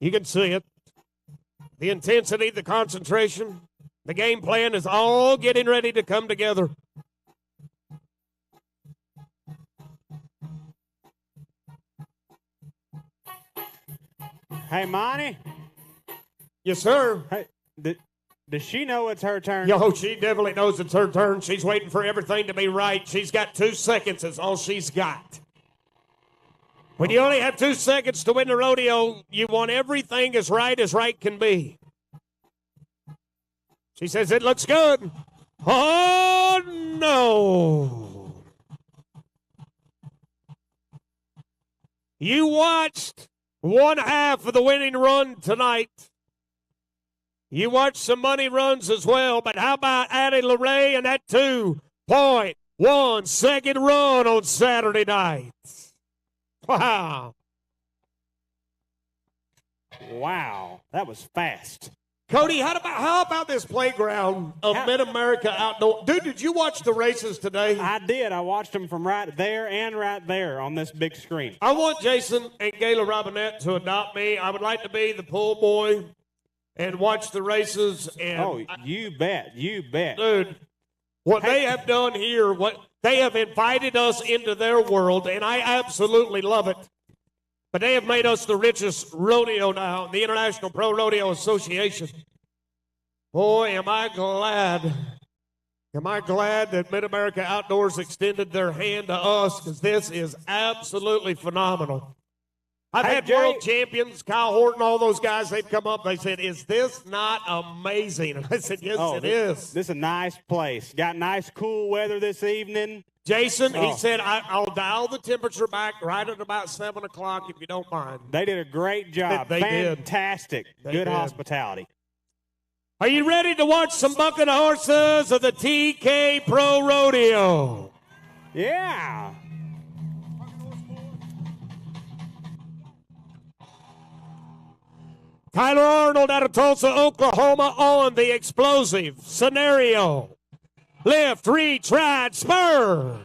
[SPEAKER 1] You can see it. The intensity, the concentration, the game plan is all getting ready to come together.
[SPEAKER 2] Hey, Monty.
[SPEAKER 1] Yes, sir.
[SPEAKER 2] Hey, does she know it's her turn?
[SPEAKER 1] Yo, she definitely knows it's her turn. She's waiting for everything to be right. She's got 2 seconds. That's all she's got. When you only have 2 seconds to win the rodeo, you want everything as right can be. She says, it looks good. Oh, no. You watched 1/2 of the winning run tonight. You watched some money runs as well, but how about Addie LeRae and that 2.1 second run on Saturday night? Wow.
[SPEAKER 2] Wow, that was fast.
[SPEAKER 1] Cody, how about this playground of Mid-America Outdoor? Dude, did you watch the races today?
[SPEAKER 2] I did. I watched them from right there and right there on this big screen.
[SPEAKER 1] I want Jason and Gayla Robinette to adopt me. I would like to be the pool boy and watch the races. And
[SPEAKER 2] you bet. You bet.
[SPEAKER 1] Dude, what they have done here, what they have invited us into their world, and I absolutely love it. But they have made us the richest rodeo now, the International Pro Rodeo Association. Boy, am I glad. Am I glad that Mid-America Outdoors extended their hand to us, because this is absolutely phenomenal. I've had world champions, Kyle Horton, all those guys, they've come up, they said, is this not amazing? And I said, yes, it is.
[SPEAKER 2] This is a nice place. Got nice, cool weather this evening.
[SPEAKER 1] Jason, he said, I'll dial the temperature back right at about 7 o'clock if you don't mind.
[SPEAKER 2] They did a great job.
[SPEAKER 1] They
[SPEAKER 2] Fantastic.
[SPEAKER 1] did.
[SPEAKER 2] Good hospitality.
[SPEAKER 1] Are you ready to watch some bucking horses of the TK Pro Rodeo?
[SPEAKER 2] Yeah.
[SPEAKER 1] Tyler Arnold out of Tulsa, Oklahoma on the explosive scenario. Lift, reach, ride, spur.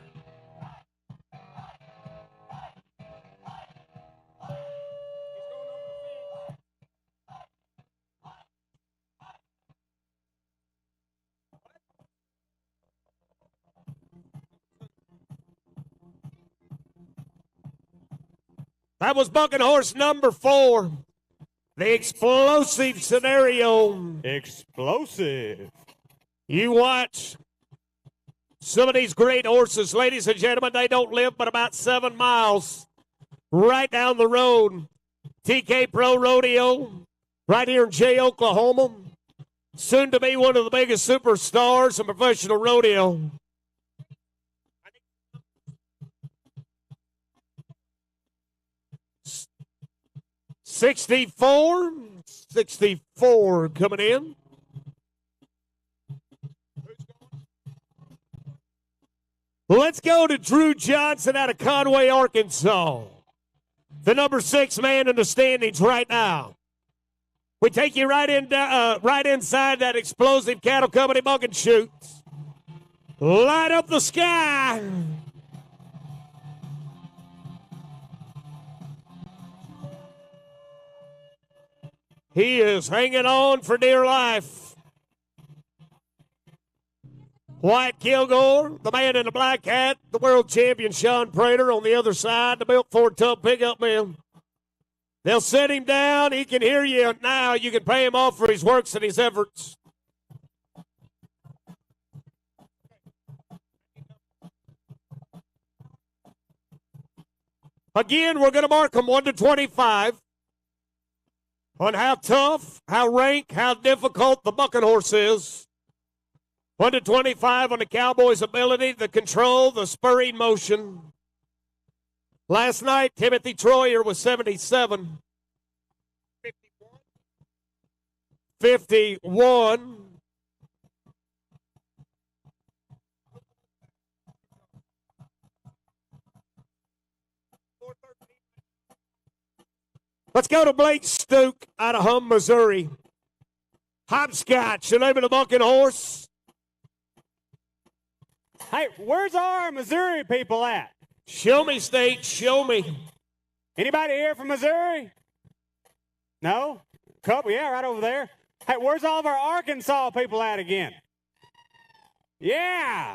[SPEAKER 1] That was bucking horse number 4. The explosive scenario.
[SPEAKER 2] Explosive.
[SPEAKER 1] You watch some of these great horses, ladies and gentlemen. They don't live but about 7 miles right down the road. TK Pro Rodeo right here in Jay, Oklahoma. Soon to be one of the biggest superstars in professional rodeo. 64 coming in. Let's go to Drew Johnson out of Conway, Arkansas. The number 6 man in the standings right now. We take you right inside that explosive cattle company bucking chutes. Light up the sky. He is hanging on for dear life. White Kilgore, the man in the black hat, the world champion Sean Prater on the other side, the built Ford tub pickup man. They'll set him down. He can hear you now. You can pay him off for his works and his efforts. Again, we're going to mark them 1 to 25 on how tough, how rank, how difficult the bucking horse is. 1 to 25 on the Cowboys' ability, the control, the spurring motion. Last night, Timothy Troyer was 77. 51. Let's go to Blake Stuke out of Hum, Missouri. Hopscotch, the name of the bucking horse.
[SPEAKER 2] Hey, where's our Missouri people at?
[SPEAKER 1] Show me, State, show me.
[SPEAKER 2] Anybody here from Missouri? No? Couple, yeah, right over there. Hey, where's all of our Arkansas people at again? Yeah.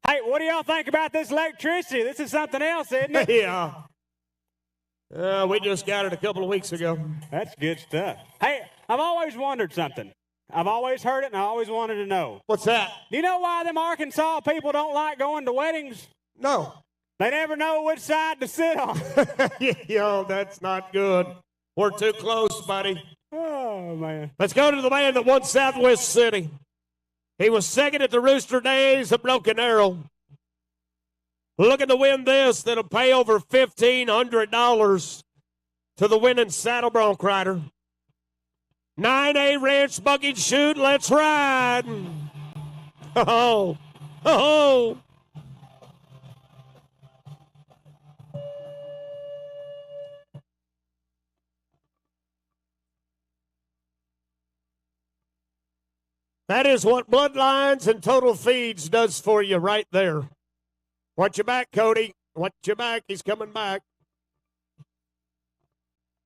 [SPEAKER 2] Hey, what do y'all think about this electricity? This is something else, isn't it?
[SPEAKER 1] Yeah. We just got it a couple of weeks ago.
[SPEAKER 2] That's good stuff. Hey, I've always wondered something. I've always heard it, and I always wanted to know.
[SPEAKER 1] What's that?
[SPEAKER 2] Do you know why them Arkansas people don't like going to weddings?
[SPEAKER 1] No.
[SPEAKER 2] They never know which side to sit on.
[SPEAKER 1] Yo, that's not good. We're too close, buddy.
[SPEAKER 2] Oh, man.
[SPEAKER 1] Let's go to the man that won Southwest City. He was second at the Rooster Days at Broken Arrow. Looking to win this, that'll pay over $1,500 to the winning saddle bronc rider. 9A Ranch Bucking Chute, let's ride. Oh, oh. That is what Bloodlines and Total Feeds does for you right there. Watch your back, Cody. Watch your back. He's coming back.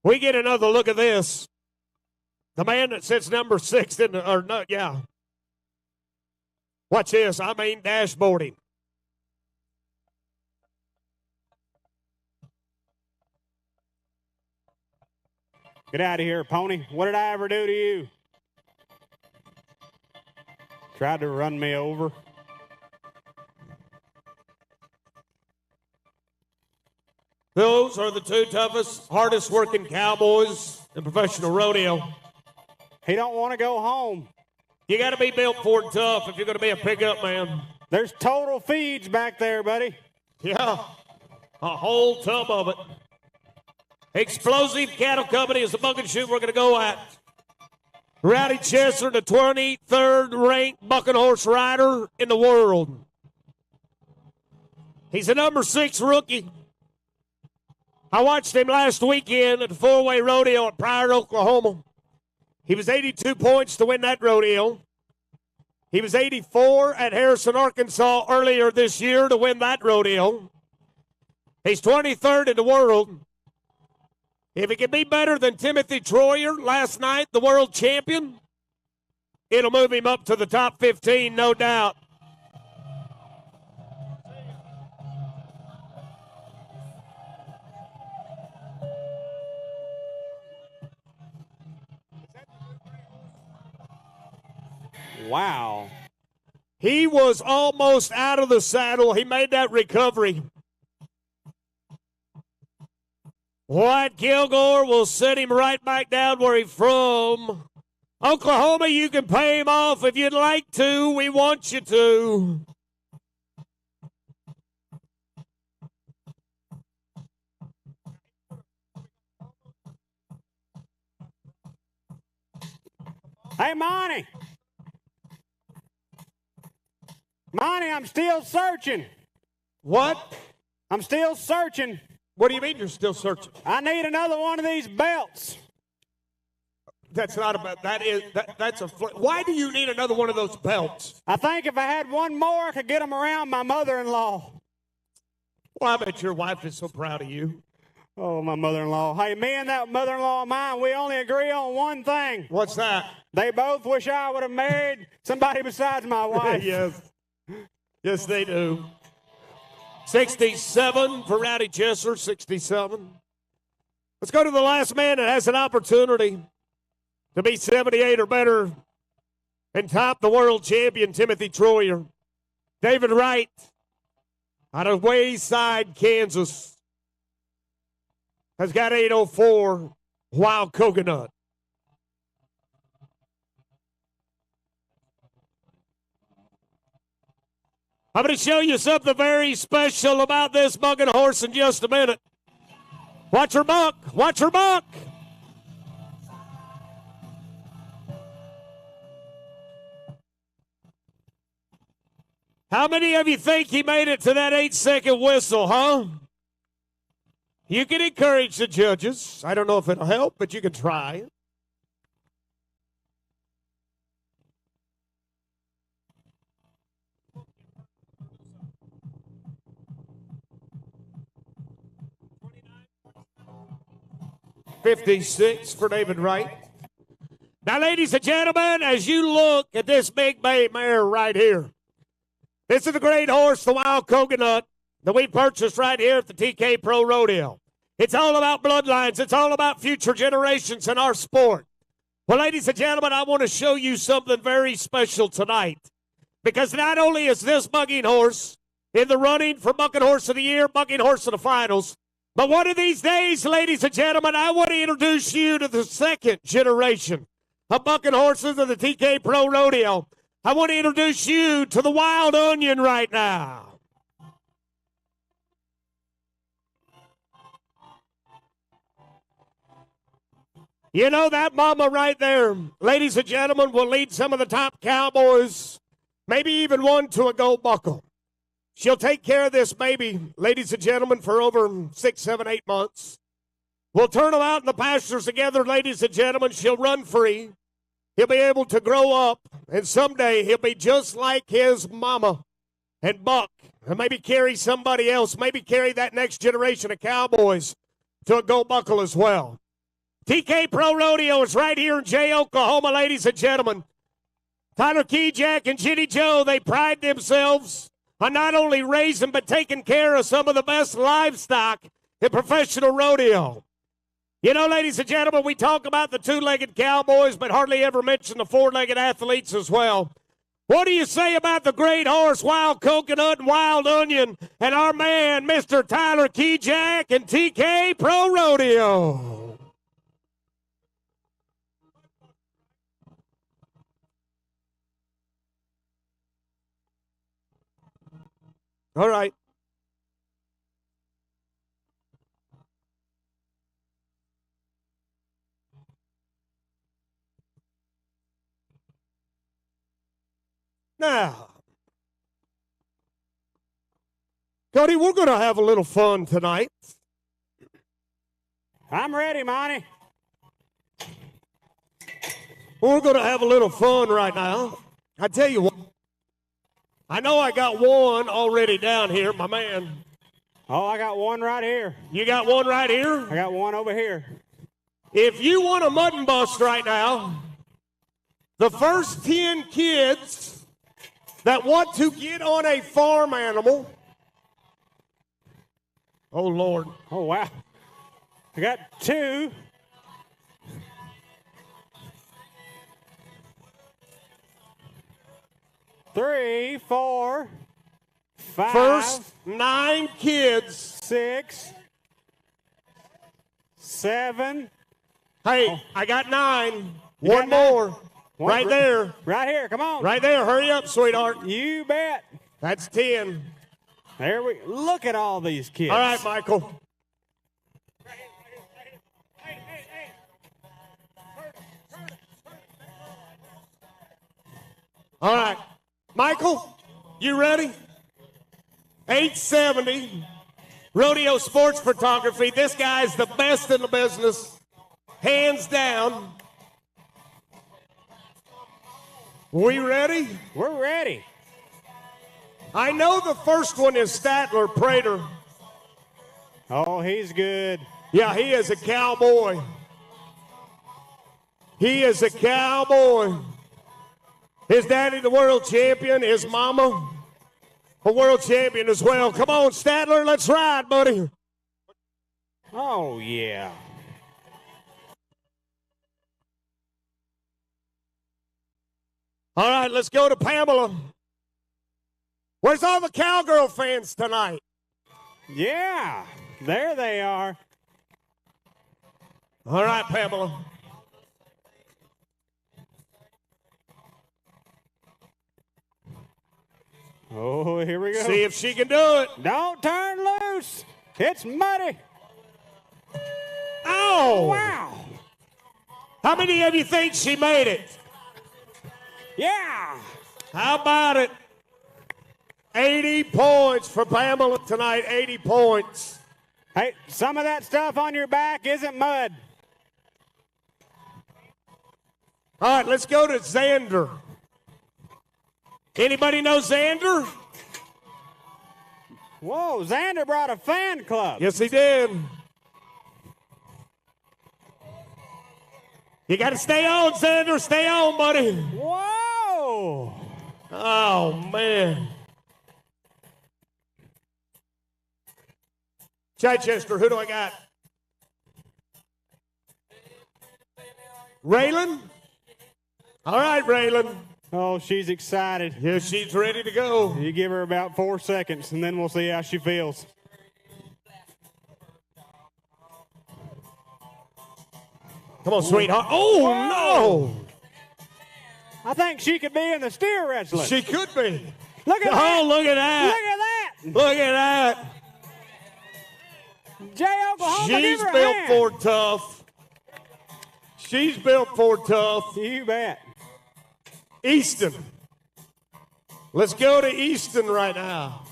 [SPEAKER 1] We get another look at this. The man that sits number 6 in the, or no, yeah. Watch this. I mean dashboarding.
[SPEAKER 2] Get out of here, pony. What did I ever do to you? Tried to run me over.
[SPEAKER 1] Those are the 2 toughest, hardest working cowboys in professional rodeo.
[SPEAKER 2] He don't want to go home.
[SPEAKER 1] You got to be built for it tough if you're going to be a pickup man.
[SPEAKER 2] There's Total Feeds back there, buddy.
[SPEAKER 1] Yeah, a whole tub of it. Explosive Cattle Company is the bucking chute we're going to go at. Rowdy Chester, the 23rd ranked bucking horse rider in the world. He's a number 6 rookie. I watched him last weekend at the 4-way rodeo at Pryor, Oklahoma. He was 82 points to win that rodeo. He was 84 at Harrison, Arkansas earlier this year to win that rodeo. He's 23rd in the world. If he can be better than Timothy Troyer last night, the world champion, it'll move him up to the top 15, no doubt.
[SPEAKER 2] Wow.
[SPEAKER 1] He was almost out of the saddle. He made that recovery. White Kilgore will set him right back down where he's from. Oklahoma, you can pay him off if you'd like to. We want you to.
[SPEAKER 2] Hey, Monty. Monty, I'm still searching.
[SPEAKER 1] What?
[SPEAKER 2] I'm still searching.
[SPEAKER 1] What do you mean you're still searching?
[SPEAKER 2] I need another one of these belts.
[SPEAKER 1] That's not about, that's a, why do you need another one of those belts?
[SPEAKER 2] I think if I had one more, I could get them around my mother-in-law.
[SPEAKER 1] Well, I bet your wife is so proud of you.
[SPEAKER 2] Oh, my mother-in-law. Hey, me and that mother-in-law of mine, we only agree on one thing.
[SPEAKER 1] What's that?
[SPEAKER 2] They both wish I would have married somebody besides my wife.
[SPEAKER 1] Yes. Yes, they do. 67 for Rowdy Chesser, 67. Let's go to the last man that has an opportunity to be 78 or better and top the world champion, Timothy Troyer. David Wright out of Wayside, Kansas, has got 804 Wild Coconut. I'm going to show you something very special about this bucking horse in just a minute. Watch her buck. Watch her buck. How many of you think he made it to that 8-second whistle, huh? You can encourage the judges. I don't know if it'll help, but you can try. $56 for David Wright. Now, ladies and gentlemen, as you look at this big bay mare right here, this is the great horse, the Wild Coconut, that we purchased right here at the TK Pro Rodeo. It's all about bloodlines. It's all about future generations in our sport. Well, ladies and gentlemen, I want to show you something very special tonight, because not only is this bucking horse in the running for Bucking Horse of the Year, Bucking Horse of the Finals, but one of these days, ladies and gentlemen, I want to introduce you to the second generation of bucking horses of the TK Pro Rodeo. I want to introduce you to the Wild Onion right now. You know, that mama right there, ladies and gentlemen, will lead some of the top cowboys, maybe even one to a gold buckle. She'll take care of this baby, ladies and gentlemen, for over 6, 7, 8 months. We'll turn him out in the pastures together, ladies and gentlemen. She'll run free. He'll be able to grow up, and someday he'll be just like his mama and buck, and maybe carry somebody else, maybe carry that next generation of cowboys to a gold buckle as well. TK Pro Rodeo is right here in Jay, Oklahoma, ladies and gentlemen. Tyler Keyjack and Jenny Joe, they pride themselves on not only raising but taking care of some of the best livestock in professional rodeo. You know, ladies and gentlemen, we talk about the two-legged cowboys, but hardly ever mention the four-legged athletes as well. What do you say about the great horse, Wild Coconut and Wild Onion, and our man, Mr. Tyler Keyjack and TK Pro Rodeo? All right. Now, Cody, we're going to have a little fun tonight.
[SPEAKER 2] I'm ready, Monty.
[SPEAKER 1] We're going to have a little fun right now. I tell you what, I know I got one already down here, my man.
[SPEAKER 2] Oh, I got one right here.
[SPEAKER 1] You got one right here?
[SPEAKER 2] I got one over here.
[SPEAKER 1] If you want a mutton bust right now, the first 10 kids that want to get on a farm animal. Oh, Lord.
[SPEAKER 2] Oh, wow. I got 2. 3, 4, 5.
[SPEAKER 1] First 9 kids.
[SPEAKER 2] 6, 7.
[SPEAKER 1] Hey, I got 9.
[SPEAKER 2] You
[SPEAKER 1] One
[SPEAKER 2] got 9?
[SPEAKER 1] more. Right there.
[SPEAKER 2] Right here. Come on.
[SPEAKER 1] Right there. Hurry up, sweetheart.
[SPEAKER 2] You bet.
[SPEAKER 1] That's 10.
[SPEAKER 2] There we look at all these kids.
[SPEAKER 1] All right, Michael. All right. Michael, you ready? 870, Rodeo Sports Photography. This guy's the best in the business, hands down. We ready?
[SPEAKER 2] We're ready.
[SPEAKER 1] I know the first one is Statler Prater.
[SPEAKER 2] Oh, he's good.
[SPEAKER 1] Yeah, he is a cowboy. He is a cowboy. His daddy, the world champion. His mama, a world champion as well. Come on, Statler, let's ride, buddy.
[SPEAKER 2] Oh, yeah.
[SPEAKER 1] All right, let's go to Pamela. Where's all the cowgirl fans tonight?
[SPEAKER 2] Yeah, there they are.
[SPEAKER 1] All right, Pamela.
[SPEAKER 2] Oh, here we go.
[SPEAKER 1] See if she can do it.
[SPEAKER 2] Don't turn loose. It's muddy.
[SPEAKER 1] Oh!
[SPEAKER 2] Wow.
[SPEAKER 1] How many of you think she made it?
[SPEAKER 2] Yeah.
[SPEAKER 1] How about it? 80 points for Pamela tonight, 80 points.
[SPEAKER 2] Hey, some of that stuff on your back isn't mud.
[SPEAKER 1] All right, let's go to Xander. Anybody know Xander?
[SPEAKER 2] Whoa, Xander brought a fan club.
[SPEAKER 1] Yes, he did. You got to stay on, Xander. Stay on, buddy.
[SPEAKER 2] Whoa.
[SPEAKER 1] Oh, man. Chichester, who do I got? Raylan? All right, Raylan.
[SPEAKER 2] Oh, she's excited.
[SPEAKER 1] Yeah, she's ready to go.
[SPEAKER 2] You give her about 4 seconds, and then we'll see how she feels.
[SPEAKER 1] Come on, sweetheart. Oh,
[SPEAKER 2] Whoa.
[SPEAKER 1] no.
[SPEAKER 2] I think she could be in the steer wrestling.
[SPEAKER 1] She could be.
[SPEAKER 2] Look at that.
[SPEAKER 1] Oh, look at that.
[SPEAKER 2] Look at that.
[SPEAKER 1] Look at that.
[SPEAKER 2] Jay Oklahoma,
[SPEAKER 1] She's
[SPEAKER 2] give her a
[SPEAKER 1] built
[SPEAKER 2] hand.
[SPEAKER 1] for tough. She's built for tough.
[SPEAKER 2] You bet.
[SPEAKER 1] Easton. Let's go to Easton right now.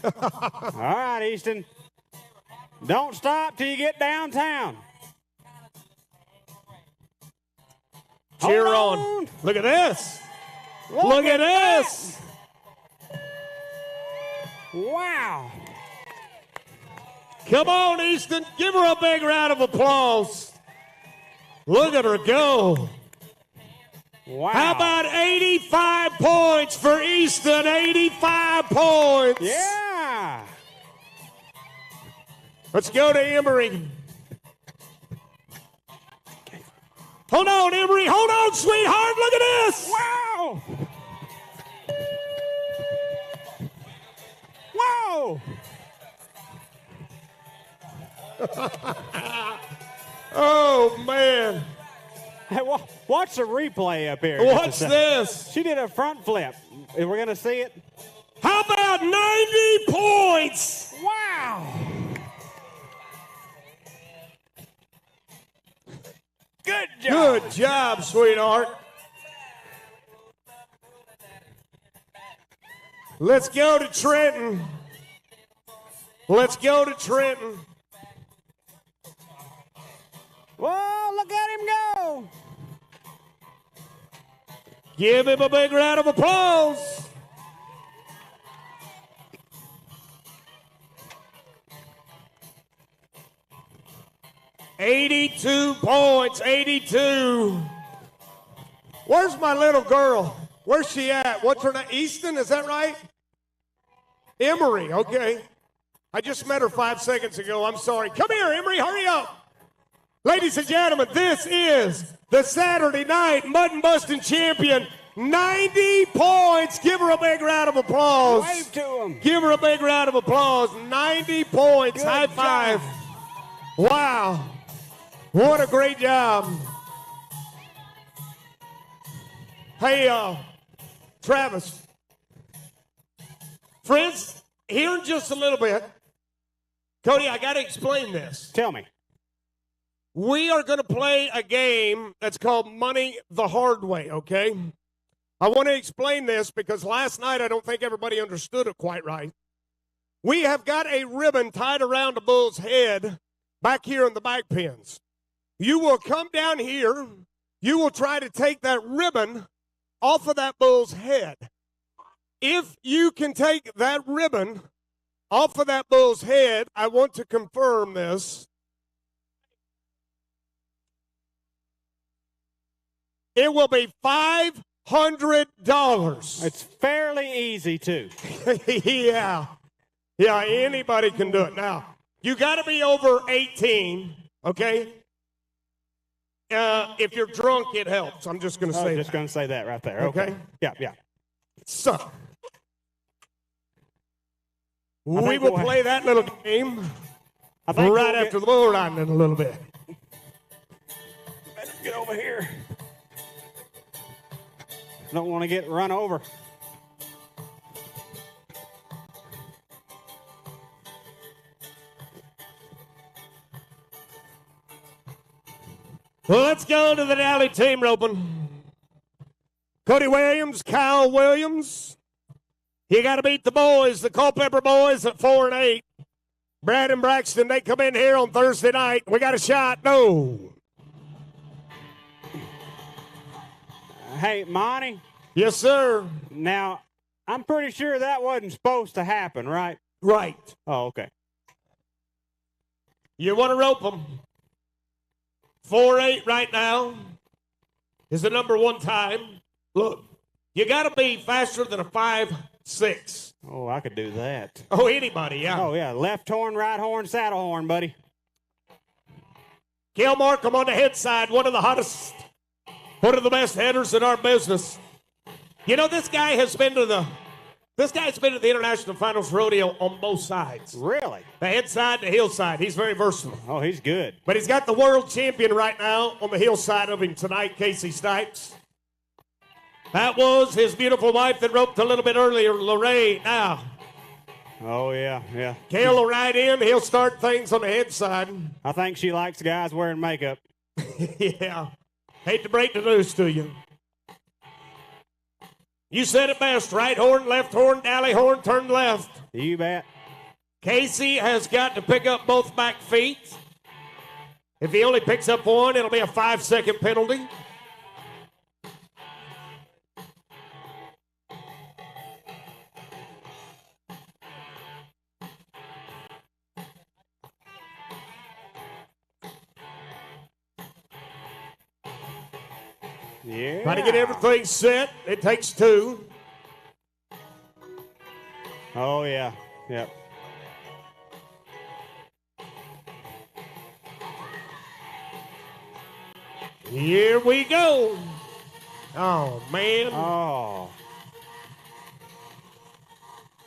[SPEAKER 2] All right, Easton. Don't stop till you get downtown.
[SPEAKER 1] Cheer
[SPEAKER 2] Hold
[SPEAKER 1] on. Look at this.
[SPEAKER 2] Look
[SPEAKER 1] at
[SPEAKER 2] that.
[SPEAKER 1] this.
[SPEAKER 2] Wow.
[SPEAKER 1] Come on, Easton. Give her a big round of applause. Look at her go.
[SPEAKER 2] Wow.
[SPEAKER 1] How about 85 points for Easton? 85 points.
[SPEAKER 2] Yeah.
[SPEAKER 1] Let's go to Emory. Hold on, Emory. Hold on, sweetheart. Look at this.
[SPEAKER 2] Wow. Whoa.
[SPEAKER 1] Oh, man.
[SPEAKER 2] Hey, watch the replay up here.
[SPEAKER 1] What's this?
[SPEAKER 2] She did a front flip. We're going to see it.
[SPEAKER 1] How about 90 points?
[SPEAKER 2] Wow. Good job.
[SPEAKER 1] Good job, sweetheart. Let's go to Trenton. Let's go to Trenton.
[SPEAKER 2] Whoa, look at him go.
[SPEAKER 1] Give him a big round of applause. $82 points, 82. Where's my little girl? Where's she at? What's her name? Easton, is that right? Emery, okay. I just met her 5 seconds ago. I'm sorry. Come here, Emery, hurry up. Ladies and gentlemen, this is the Saturday night mutton busting champion. 90 points. Give her a big round of applause.
[SPEAKER 2] Wave to him.
[SPEAKER 1] Give her a big round of applause. 90 points.
[SPEAKER 2] Good
[SPEAKER 1] High five.
[SPEAKER 2] job.
[SPEAKER 1] Wow. What a great job. Hey, Travis. Friends, here in just a little bit, Cody, I got to explain this.
[SPEAKER 2] Tell me.
[SPEAKER 1] We are going to play a game that's called Money the Hard Way, okay? I want to explain this because last night I don't think everybody understood it quite right. We have got a ribbon tied around the bull's head back here in the back pins. You will come down here. You will try to take that ribbon off of that bull's head. If you can take that ribbon off of that bull's head, I want to confirm this. It will be $500.
[SPEAKER 2] It's fairly easy, too.
[SPEAKER 1] Yeah. Yeah, anybody can do it. Now, you got to be over 18, okay? If you're drunk, it helps. I'm just going to say that.
[SPEAKER 2] Just going to say that right there.
[SPEAKER 1] Okay?
[SPEAKER 2] Yeah, yeah.
[SPEAKER 1] So, we will play that little game right after the bull riding in a little bit.
[SPEAKER 2] Better get over here. Don't want to get run over.
[SPEAKER 1] Well, let's go to the Dally team roping. Cody Williams, Kyle Williams. You got to beat the boys, the Culpeper boys at 4 and 8. Brad and Braxton, they come in here on Thursday night. We got a shot. No.
[SPEAKER 2] Hey, Monty.
[SPEAKER 1] Yes, sir.
[SPEAKER 2] Now, I'm pretty sure that wasn't supposed to happen, right?
[SPEAKER 1] Right.
[SPEAKER 2] Oh, okay.
[SPEAKER 1] You want to rope them. 4-8 right now is the number one time. Look, you got to be faster than a 5.6.
[SPEAKER 2] Oh, I could do that.
[SPEAKER 1] Oh, anybody, yeah.
[SPEAKER 2] Oh, yeah. Left horn, right horn, saddle horn, buddy.
[SPEAKER 1] Gil Markham on the head side, one of the hottest, one of the best headers in our business. You know, this guy has been to the International Finals Rodeo on both sides.
[SPEAKER 2] Really?
[SPEAKER 1] The head side, the heel side. He's very versatile.
[SPEAKER 2] Oh, he's good.
[SPEAKER 1] But he's got the world champion right now on the heel side of him tonight, Casey Stipes. That was his beautiful wife that roped a little bit earlier, Lorraine. Now,
[SPEAKER 2] oh, yeah, yeah.
[SPEAKER 1] Cale will ride in. He'll start things on the head side.
[SPEAKER 2] I think she likes guys wearing makeup.
[SPEAKER 1] Yeah. Hate to break the news to you. You said it best. Right horn, left horn, Dally horn, turn left.
[SPEAKER 2] You bet.
[SPEAKER 1] Casey has got to pick up both back feet. If he only picks up one, it'll be a 5-second penalty.
[SPEAKER 2] Yeah.
[SPEAKER 1] Try to get everything set. It takes 2.
[SPEAKER 2] Oh, yeah. Yep.
[SPEAKER 1] Here we go. Oh, man.
[SPEAKER 2] Oh.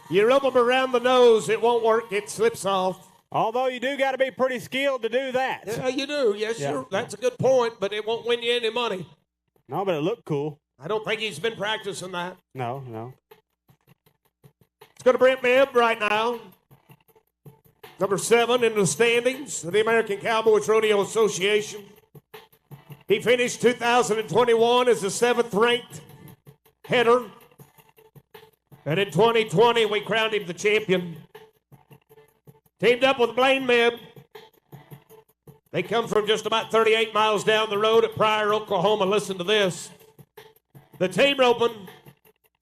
[SPEAKER 1] You rub them around the nose, it won't work. It slips off.
[SPEAKER 2] Although you do got to be pretty skilled to do that.
[SPEAKER 1] Yeah, you do. Yes,
[SPEAKER 2] Yeah.
[SPEAKER 1] sure. That's a good point, but it won't win you any money.
[SPEAKER 2] No, but it looked cool.
[SPEAKER 1] I don't think he's been practicing that.
[SPEAKER 2] No, no.
[SPEAKER 1] Let's go to Brent Bibb right now. Number 7 in the standings of the American Cowboys Rodeo Association. He finished 2021 as the 7th-ranked header. And in 2020, we crowned him the champion. Teamed up with Blaine Bibb. They come from just about 38 miles down the road at Pryor, Oklahoma. Listen to this. The team roping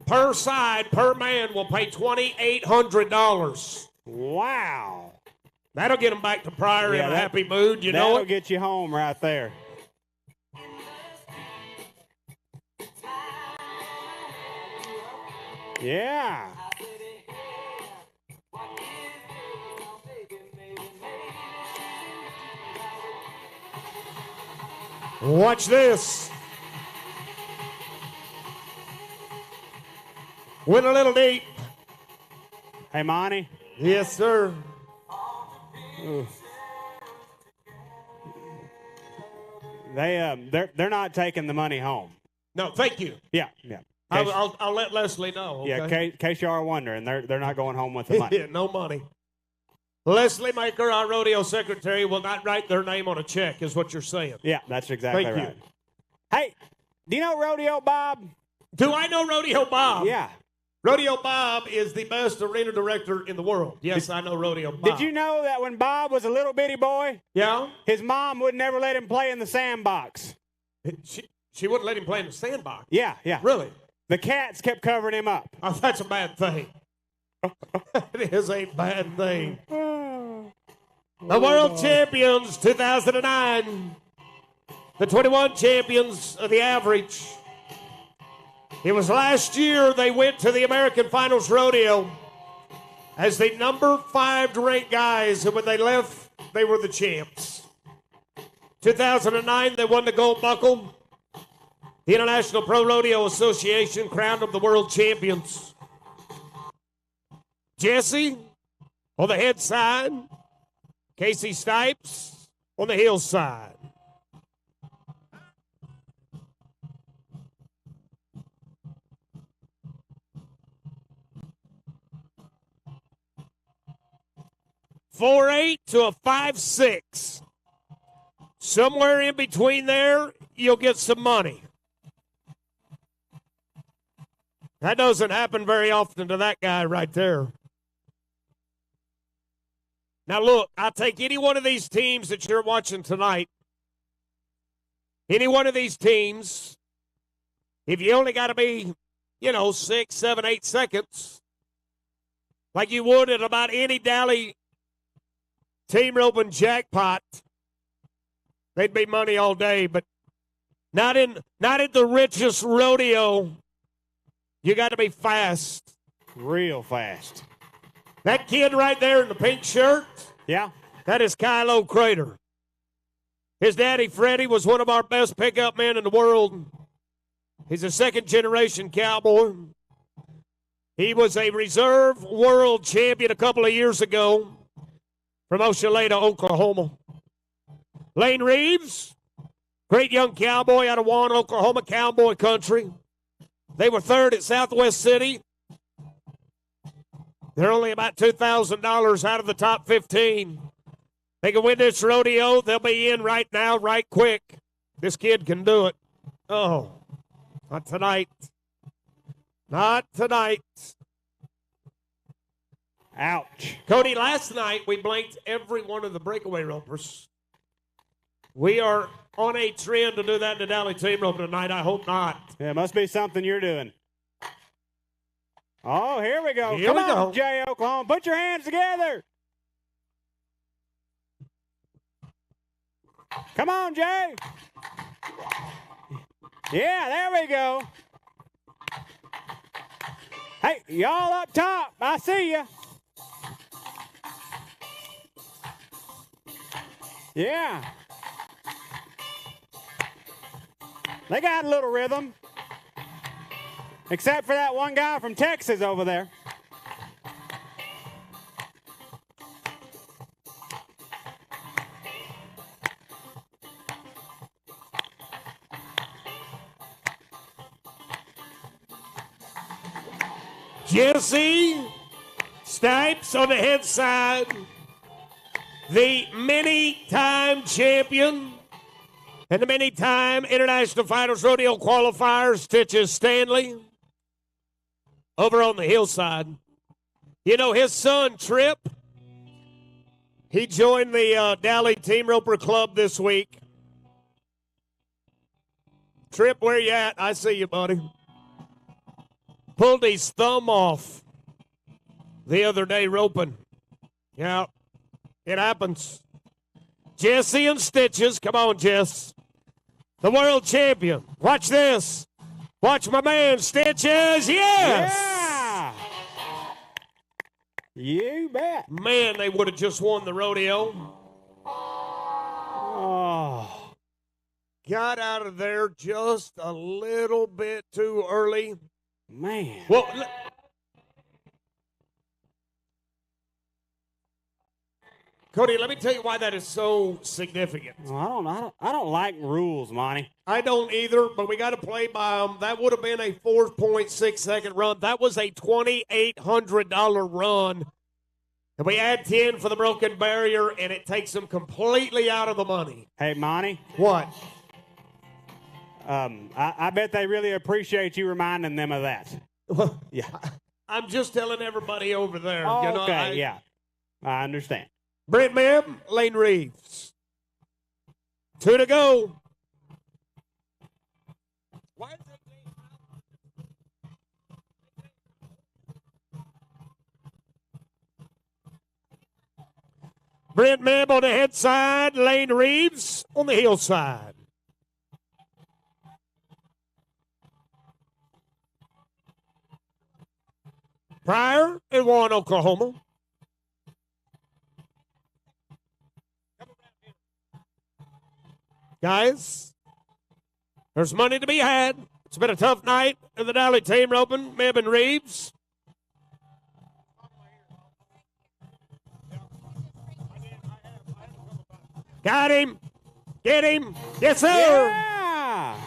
[SPEAKER 1] per side, per man, will pay $2,800.
[SPEAKER 2] Wow.
[SPEAKER 1] That'll get them back to Pryor in a happy mood, you know
[SPEAKER 2] That'll
[SPEAKER 1] it?
[SPEAKER 2] get you home right there. Yeah.
[SPEAKER 1] Watch this. Went a little deep.
[SPEAKER 2] Hey, Monty.
[SPEAKER 1] Yes, sir.
[SPEAKER 2] Ooh. They're not taking the money home.
[SPEAKER 1] No, thank you.
[SPEAKER 2] Yeah.
[SPEAKER 1] I'll let Leslie know. Okay?
[SPEAKER 2] Yeah, in case you are wondering, they're not going home with the money.
[SPEAKER 1] Yeah, no money. Leslie Maker, our rodeo secretary, will not write their name on a check, is what you're saying.
[SPEAKER 2] Yeah, that's exactly
[SPEAKER 1] Thank
[SPEAKER 2] right.
[SPEAKER 1] you.
[SPEAKER 2] Hey, do you know Rodeo Bob?
[SPEAKER 1] Do I know Rodeo Bob?
[SPEAKER 2] Yeah.
[SPEAKER 1] Rodeo Bob is the best arena director in the world. Yes, I know Rodeo Bob.
[SPEAKER 2] Did you know that when Bob was a little bitty boy,
[SPEAKER 1] Yeah?
[SPEAKER 2] his mom would never let him play in the sandbox?
[SPEAKER 1] She wouldn't let him play in the sandbox.
[SPEAKER 2] Yeah.
[SPEAKER 1] Really?
[SPEAKER 2] The cats kept covering him up.
[SPEAKER 1] Oh, that's a bad thing. It is a bad thing. The World Champions 2009. The 21 champions of the average. It was last year they went to the American Finals Rodeo as the number 5 ranked guys, and when they left, they were the champs. 2009, they won the gold buckle. The International Pro Rodeo Association crowned them the world champions. Jesse on the head side, Casey Stipes on the heel side. $4.8 to a 5.6. Somewhere in between there, you'll get some money. That doesn't happen very often to that guy right there. Now, look, I'll take any one of these teams that you're watching tonight. Any one of these teams, if you only got to be, 6, 7, 8 seconds, like you would at about any Dally team roping jackpot, they'd be money all day, but not in the richest rodeo. You got to be fast.
[SPEAKER 2] Real fast.
[SPEAKER 1] That kid right there in the pink shirt,
[SPEAKER 2] yeah,
[SPEAKER 1] that is Kylo Crater. His daddy, Freddie, was one of our best pickup men in the world. He's a second-generation cowboy. He was a reserve world champion a couple of years ago from Oshaleta, Oklahoma. Lane Reeves, great young cowboy out of Juan, Oklahoma, cowboy country. They were third at Southwest City. They're only about $2,000 out of the top 15. They can win this rodeo. They'll be in right now, right quick. This kid can do it. Oh, not tonight. Not tonight.
[SPEAKER 2] Ouch.
[SPEAKER 1] Cody, last night we blanked every one of the breakaway ropers. We are on a trend to do that in the Dally team rope tonight. I hope not.
[SPEAKER 2] Yeah, it must be something you're doing. Oh, here we go.
[SPEAKER 1] Here
[SPEAKER 2] Come
[SPEAKER 1] we
[SPEAKER 2] on,
[SPEAKER 1] go.
[SPEAKER 2] Jay Oklahoma. Put your hands together. Come on, Jay. Yeah, there we go. Hey, y'all up top. I see you. Yeah. They got a little rhythm. Except for that one guy from Texas over there.
[SPEAKER 1] Jesse Stipes on the head side, the many-time champion and the many-time International Finals Rodeo qualifier, Stitches Stanley, over on the hillside. You know, his son, Trip, he joined the Dally Team Roper Club this week. Trip, where you at? I see you, buddy. pulled his thumb off the other day roping. Yeah, it happens. Jesse and Stitches. Come on, Jess. The world champion. Watch this. Watch my man, Stitches. Yes!
[SPEAKER 2] Yeah! You bet.
[SPEAKER 1] Man, they would have just won the rodeo.
[SPEAKER 2] Oh.
[SPEAKER 1] Got out of there just a little bit too early.
[SPEAKER 2] Man.
[SPEAKER 1] Well, Cody, let me tell you why that is so significant.
[SPEAKER 2] Well, I don't like rules, Monty.
[SPEAKER 1] I don't either, but we got to play by them. That would have been a 4.6 second run. That was a $2,800 run. And we add 10 for the broken barrier, and it takes them completely out of the money.
[SPEAKER 2] Hey, Monty.
[SPEAKER 1] What?
[SPEAKER 2] I bet they really appreciate you reminding them of that.
[SPEAKER 1] Well,
[SPEAKER 2] Yeah.
[SPEAKER 1] I'm just telling everybody over there.
[SPEAKER 2] Oh,
[SPEAKER 1] you know,
[SPEAKER 2] okay, yeah. I understand.
[SPEAKER 1] Brent Mebb, Lane Reeves. 2 to go. Brent Mebb on the head side, Lane Reeves on the heel side. Pryor in Warren, Oklahoma. Guys, there's money to be had. It's been a tough night in the Dolly team roping, Mebb and Reeves. Got him. Get him. Yes, sir.
[SPEAKER 2] Yeah.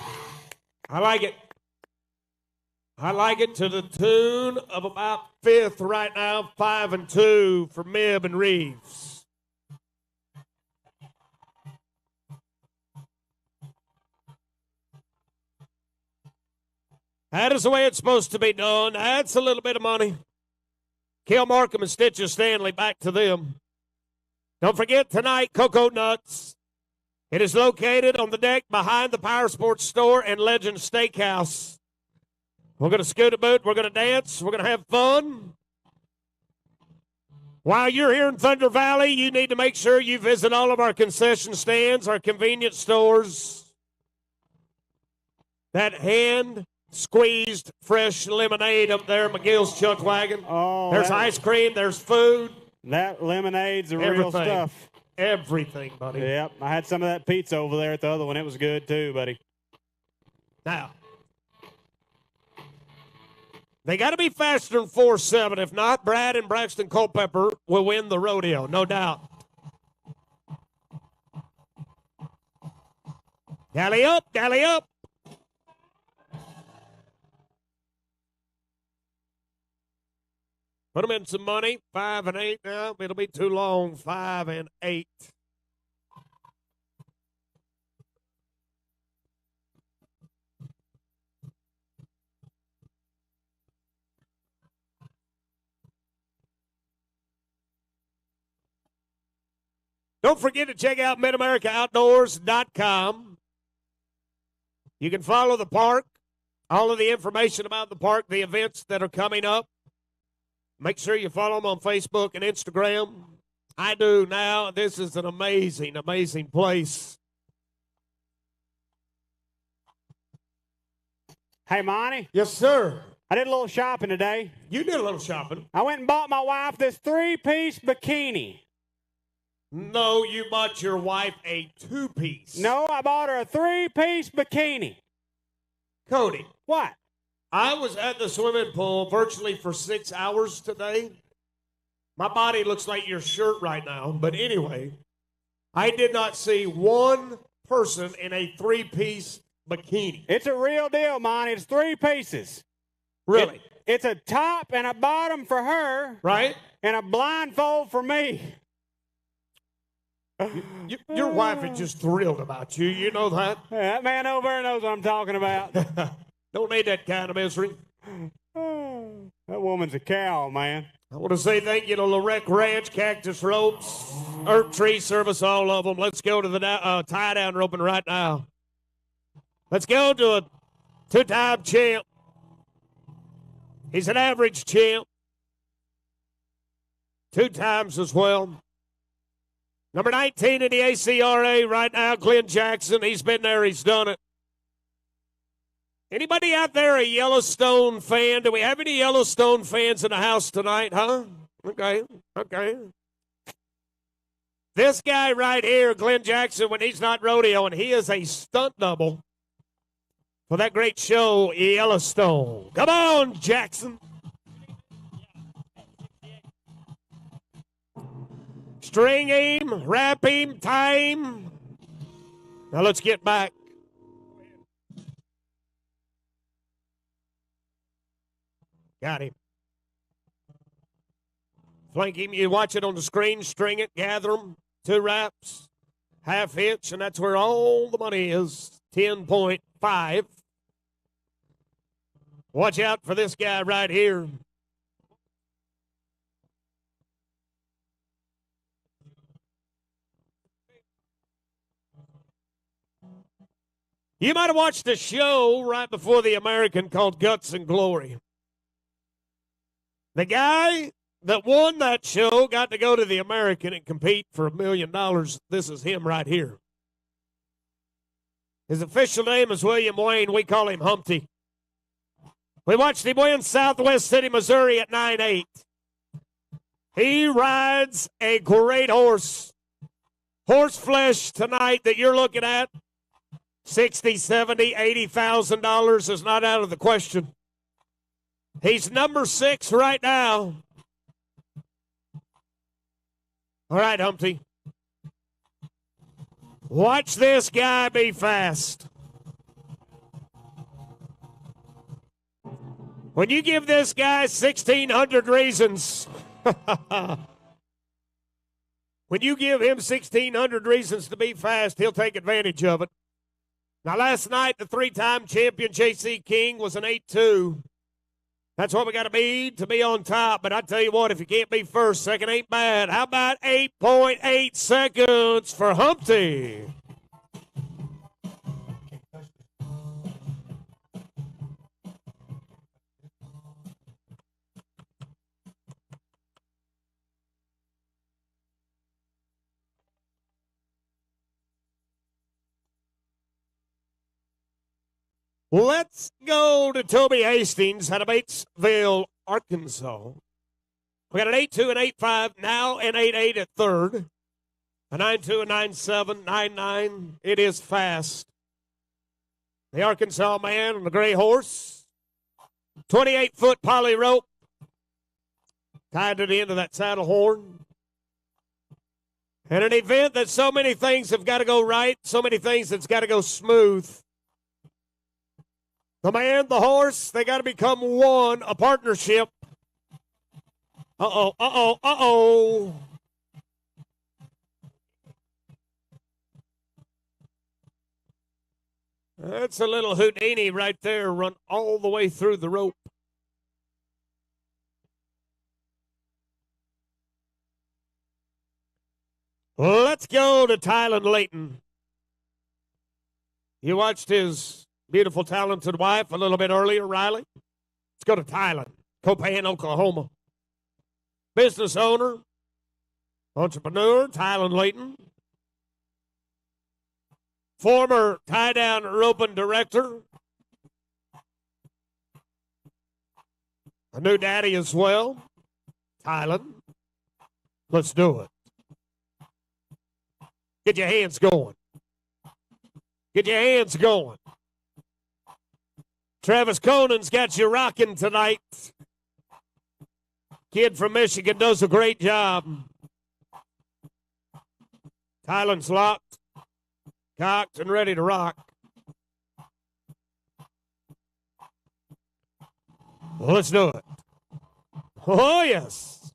[SPEAKER 1] I like it. I like it to the tune of about fifth right now, 5-2 for Mebb and Reeves. That is the way it's supposed to be done. That's a little bit of money. Kel Markham and Stitches Stanley, back to them. Don't forget tonight, Cocoa Nuts. It is located on the deck behind the Power Sports Store and Legend Steakhouse. We're going to scoot a boot. We're going to dance. We're going to have fun. While you're here in Thunder Valley, you need to make sure you visit all of our concession stands, our convenience stores. That hand-squeezed fresh lemonade up there, McGill's Chuck Wagon.
[SPEAKER 2] Oh,
[SPEAKER 1] there's ice cream. There's food.
[SPEAKER 2] That lemonade's the real stuff.
[SPEAKER 1] Everything, buddy.
[SPEAKER 2] Yep, I had some of that pizza over there at the other one. It was good too, buddy.
[SPEAKER 1] Now, they got to be faster than 4.7. If not, Brad and Braxton Culpepper will win the rodeo, no doubt. Galley up, galley up. Put them in some money. 5 and 8 now. It'll be too long. 5 and 8. Don't forget to check out MidAmericaOutdoors.com. You can follow the park, all of the information about the park, the events that are coming up. Make sure you follow them on Facebook and Instagram. I do now. This is an amazing, amazing place.
[SPEAKER 2] Hey, Monty.
[SPEAKER 1] Yes, sir.
[SPEAKER 2] I did a little shopping today.
[SPEAKER 1] You did a little shopping.
[SPEAKER 2] I went and bought my wife this 3-piece bikini.
[SPEAKER 1] No, you bought your wife a 2-piece.
[SPEAKER 2] No, I bought her a 3-piece bikini.
[SPEAKER 1] Cody.
[SPEAKER 2] What?
[SPEAKER 1] I was at the swimming pool virtually for 6 hours today. My body looks like your shirt right now. But anyway, I did not see one person in a 3-piece bikini.
[SPEAKER 2] It's a real deal, Monty. It's 3 pieces.
[SPEAKER 1] Really?
[SPEAKER 2] It's a top and a bottom for her.
[SPEAKER 1] Right?
[SPEAKER 2] And a blindfold for me.
[SPEAKER 1] Your wife is just thrilled about you. You know that?
[SPEAKER 2] Yeah, that man over there knows what I'm talking about.
[SPEAKER 1] Don't need that kind of misery.
[SPEAKER 2] That woman's a cow, man.
[SPEAKER 1] I want to say thank you to Lorette Ranch, Cactus Ropes, Earth Tree Service, all of them. Let's go to the tie-down roping right now. Let's go to a 2-time champ. He's an average champ. 2 times as well. Number 19 in the ACRA right now, Glenn Jackson. He's been there. He's done it. Anybody out there a Yellowstone fan? Do we have any Yellowstone fans in the house tonight, huh? Okay. This guy right here, Glenn Jackson, when he's not rodeoing, he is a stunt double for that great show, Yellowstone. Come on, Jackson. String him, wrap him, tie him. Now let's get back. Got him. Flank him. You watch it on the screen. String it. Gather them. 2 wraps. Half hitch. And that's where all the money is. 10.5. Watch out for this guy right here. You might have watched a show right before the American called Guts and Glory. The guy that won that show got to go to the American and compete for $1 million. This is him right here. His official name is William Wayne. We call him Humpty. We watched him win Southwest City, Missouri at 9-8. He rides a great horse. Horse flesh tonight that you're looking at, $60,000, $70,000, $80,000 is not out of the question. He's number 6 right now. All right, Humpty. Watch this guy be fast. When you give this guy 1,600 reasons, when you give him 1,600 reasons to be fast, he'll take advantage of it. Now, last night, the 3-time champion J.C. King was an 8-2. That's what we got to be on top. But I tell you what, if you can't be first, second ain't bad. How about 8.8 seconds for Humpty? Let's go to Toby Hastings out of Batesville, Arkansas. We got an 8-2 and 8-5, now an 8-8 at third. A 9-2 and 9-7, 9-9. It is fast. The Arkansas man on the gray horse. 28-foot poly rope tied to the end of that saddle horn. And an event that so many things have got to go right, so many things that's got to go smooth. The man, the horse, they got to become one, a partnership. Uh-oh. That's a little Houdini right there, run all the way through the rope. Let's go to Tylen Layton. You watched his beautiful, talented wife a little bit earlier, Riley. Let's go to Tylen, Copan, Oklahoma. Business owner, entrepreneur, Tylen Layton. Former tie-down roping director. A new daddy as well. Tylen. Let's do it. Get your hands going. Get your hands going. Travis Conan's got you rocking tonight. Kid from Michigan does a great job. Tylen's locked, cocked, and ready to rock. Well, let's do it. Oh, yes.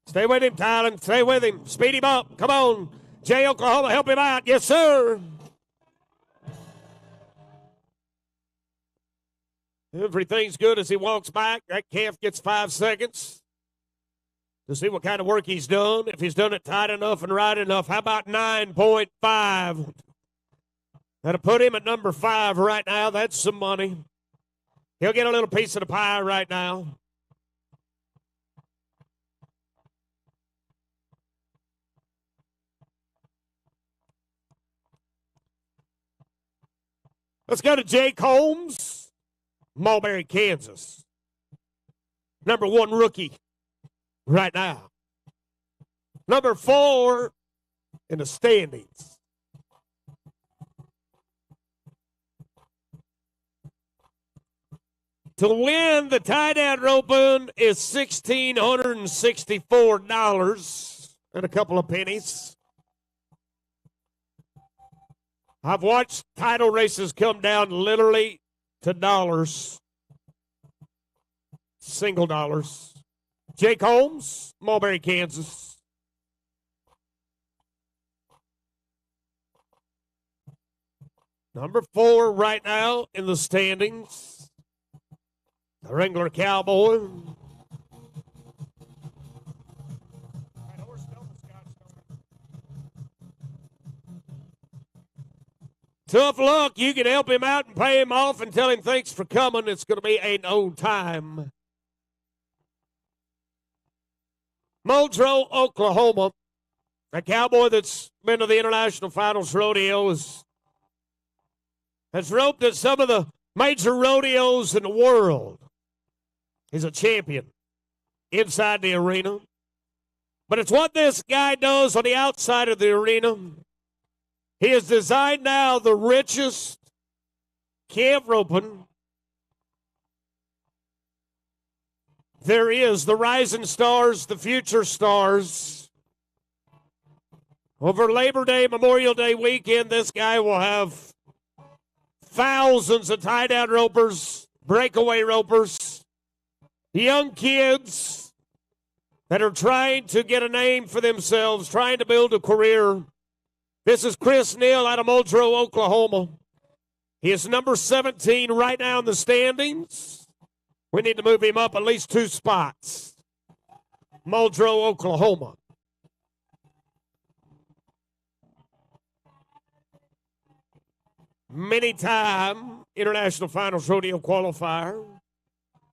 [SPEAKER 1] Stay with him, Tylen. Stay with him. Speed him up. Come on. Jay, Oklahoma, help him out. Yes, sir. Everything's good as he walks back. That calf gets 5 seconds to see what kind of work he's done. If he's done it tight enough and right enough. How about 9.5? That'll put him at number 5 right now. That's some money. He'll get a little piece of the pie right now. Let's go to Jake Holmes, Mulberry, Kansas. Number 1 rookie right now. Number 4 in the standings. To win the tie-down roping is $1,664 and a couple of pennies. I've watched title races come down literally to dollars. Single dollars. Jake Holmes, Mulberry, Kansas. Number 4 right now in the standings. The Wrangler Cowboy. Tough luck. You can help him out and pay him off and tell him thanks for coming. It's going to be an old time. Muldrow, Oklahoma. A cowboy that's been to the International Finals Rodeo has roped at some of the major rodeos in the world. He's a champion inside the arena. But it's what this guy does on the outside of the arena. He has designed now the richest camp roping there is. The rising stars, the future stars. Over Labor Day, Memorial Day weekend, this guy will have thousands of tie-down ropers, breakaway ropers, young kids that are trying to get a name for themselves, trying to build a career. This is Chris Neal out of Muldrow, Oklahoma. He is number 17 right now in the standings. We need to move him up at least 2 spots. Muldrow, Oklahoma. Many-time International Finals Rodeo qualifier.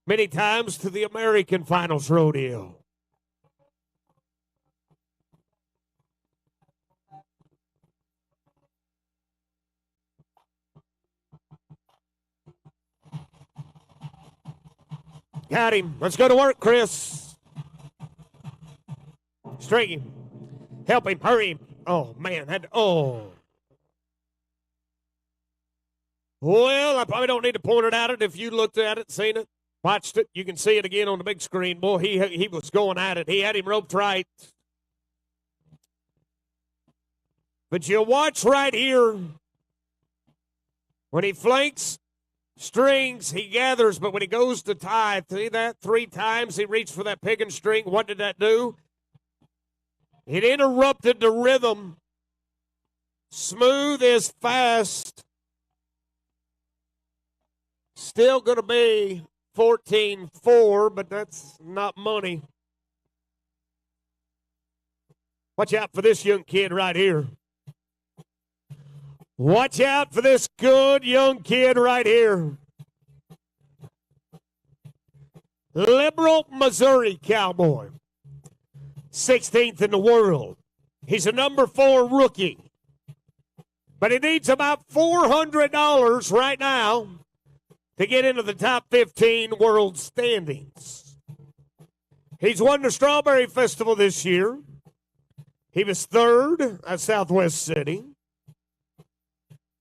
[SPEAKER 1] Many times to the American Finals Rodeo. Got him. Let's go to work, Chris. String him. Help him. Hurry him. Oh, man. Well, I probably don't need to point it at it. If you looked at it, seen it, watched it, you can see it again on the big screen. Boy, he was going at it. He had him roped right. But you watch right here. When he flanks, strings, he gathers, but when he goes to tie, see that 3 times he reached for that picking string. What did that do? It interrupted the rhythm. Smooth is fast. Still going to be 14-4, but that's not money. Watch out for this young kid right here. Watch out for this good young kid right here. Liberal, Missouri cowboy. 16th in the world. He's a number 4 rookie. But he needs about $400 right now to get into the top 15 world standings. He's won the Strawberry Festival this year. He was 3rd at Southwest City.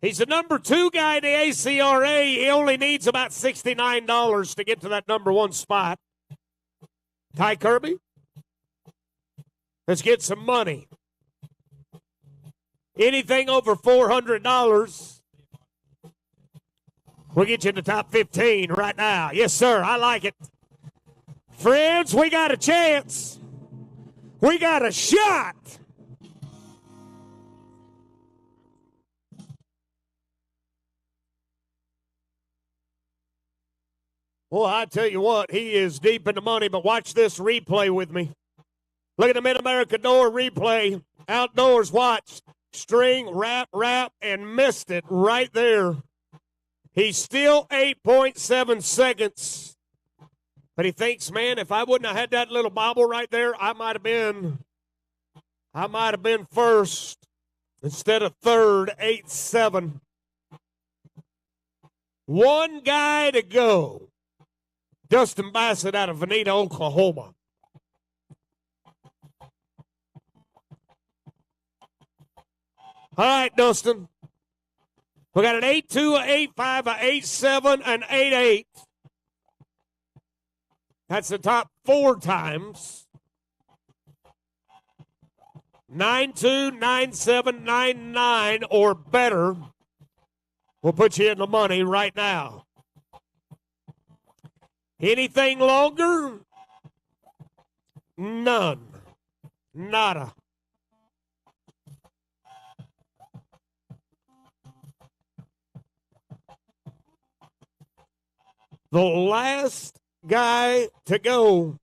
[SPEAKER 1] He's the number 2 guy in the ACRA. He only needs about $69 to get to that number 1 spot. Ty Kirby, let's get some money. Anything over $400 will get you in the top 15 right now. Yes, sir, I like it. Friends, we got a chance. We got a shot. Well, I tell you what, he is deep in the money, but watch this replay with me. Look at the Mid-America door replay. Outdoors, watch. String, wrap, and missed it right there. He's still 8.7 seconds. But he thinks, man, if I wouldn't have had that little bobble right there, I might have been first instead of third, 8.7. One guy to go. Dustin Bassett out of Veneta, Oklahoma. All right, Dustin. We got an 8.2, an 8.5, an 8.7, an 8.8. That's the top 4 times. 9.2, 9.7, 9.9 or better will put you in the money right now. Anything longer? None. Nada. The last guy to go.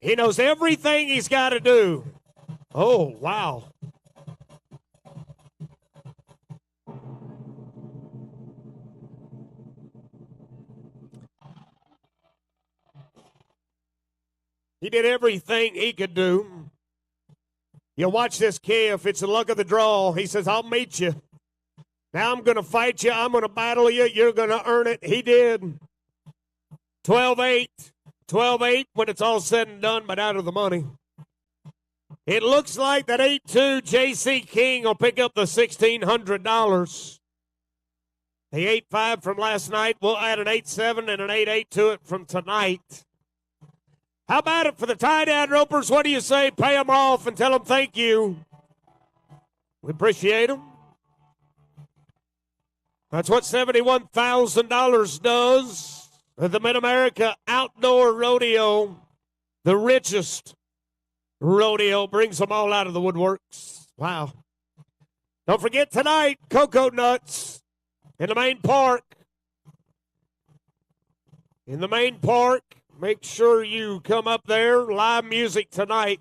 [SPEAKER 1] He knows everything he's got to do. Oh, wow. He did everything he could do. You watch this, Kev. It's the luck of the draw. He says, I'll meet you. Now I'm going to fight you. I'm going to battle you. You're going to earn it. He did. 12-8. 12-8 when it's all said and done, but out of the money. It looks like that 8-2 J.C. King will pick up the $1,600. The 8-5 from last night, we'll add an 8-7 and an 8-8 to it from tonight. How about it for the tie-down ropers? What do you say? Pay them off and tell them thank you. We appreciate them. That's what $71,000 does. The Mid-America Outdoor Rodeo, the richest rodeo, brings them all out of the woodworks. Wow. Don't forget tonight, Cocoa Nuts in the main park. In the main park, make sure you come up there. Live music tonight.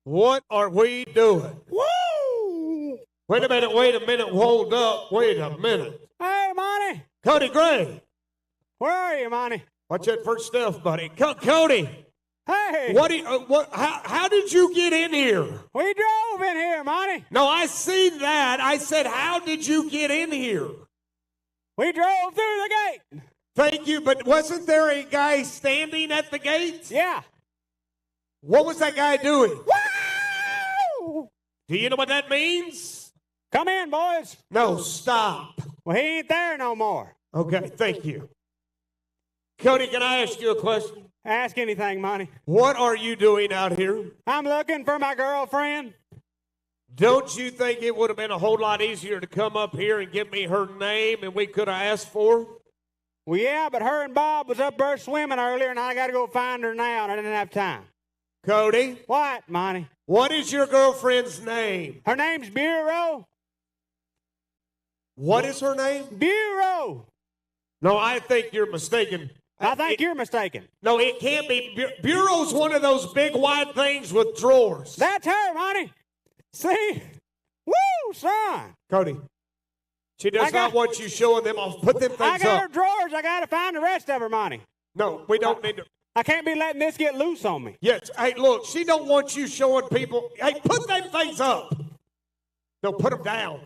[SPEAKER 1] What are we doing?
[SPEAKER 2] Woo!
[SPEAKER 1] Wait a minute, hold up, wait a minute.
[SPEAKER 2] Hey, Monty.
[SPEAKER 1] Cody Gray.
[SPEAKER 2] Where are you, Monty?
[SPEAKER 1] Watch that first stuff, buddy. Cody.
[SPEAKER 2] Hey.
[SPEAKER 1] How did you get in here?
[SPEAKER 2] We drove in here, Monty.
[SPEAKER 1] No, I seen that. I said, how did you get in here?
[SPEAKER 2] We drove through the gate.
[SPEAKER 1] Thank you, but wasn't there a guy standing at the gate?
[SPEAKER 2] Yeah.
[SPEAKER 1] What was that guy doing?
[SPEAKER 2] Woo!
[SPEAKER 1] Do you know what that means?
[SPEAKER 2] Come in, boys.
[SPEAKER 1] No, stop.
[SPEAKER 2] Well, he ain't there no more.
[SPEAKER 1] Okay, thank you. Cody, can I ask you a question?
[SPEAKER 2] Ask anything, Monty.
[SPEAKER 1] What are you doing out here?
[SPEAKER 2] I'm looking for my girlfriend.
[SPEAKER 1] Don't you think it would have been a whole lot easier to come up here and give me her name and we could have asked for her?
[SPEAKER 2] Well, yeah, but her and Bob was up there swimming earlier, and I got to go find her now, and I didn't have time.
[SPEAKER 1] Cody?
[SPEAKER 2] What, Monty?
[SPEAKER 1] What is your girlfriend's name?
[SPEAKER 2] Her name's Bureau.
[SPEAKER 1] What is her name?
[SPEAKER 2] Bureau.
[SPEAKER 1] No, I think you're mistaken.
[SPEAKER 2] I think you're mistaken.
[SPEAKER 1] No, it can't be. Bureau's one of those big wide things with drawers.
[SPEAKER 2] That's her, Monty. See? Woo, son.
[SPEAKER 1] Cody, she does not want you showing them off. Put them things up.
[SPEAKER 2] I got her drawers. I got to find the rest of her, Monty.
[SPEAKER 1] No, we don't need to.
[SPEAKER 2] I can't be letting this get loose on me.
[SPEAKER 1] Yes. Hey, look, she don't want you showing people. Hey, put them things up. No, put them down.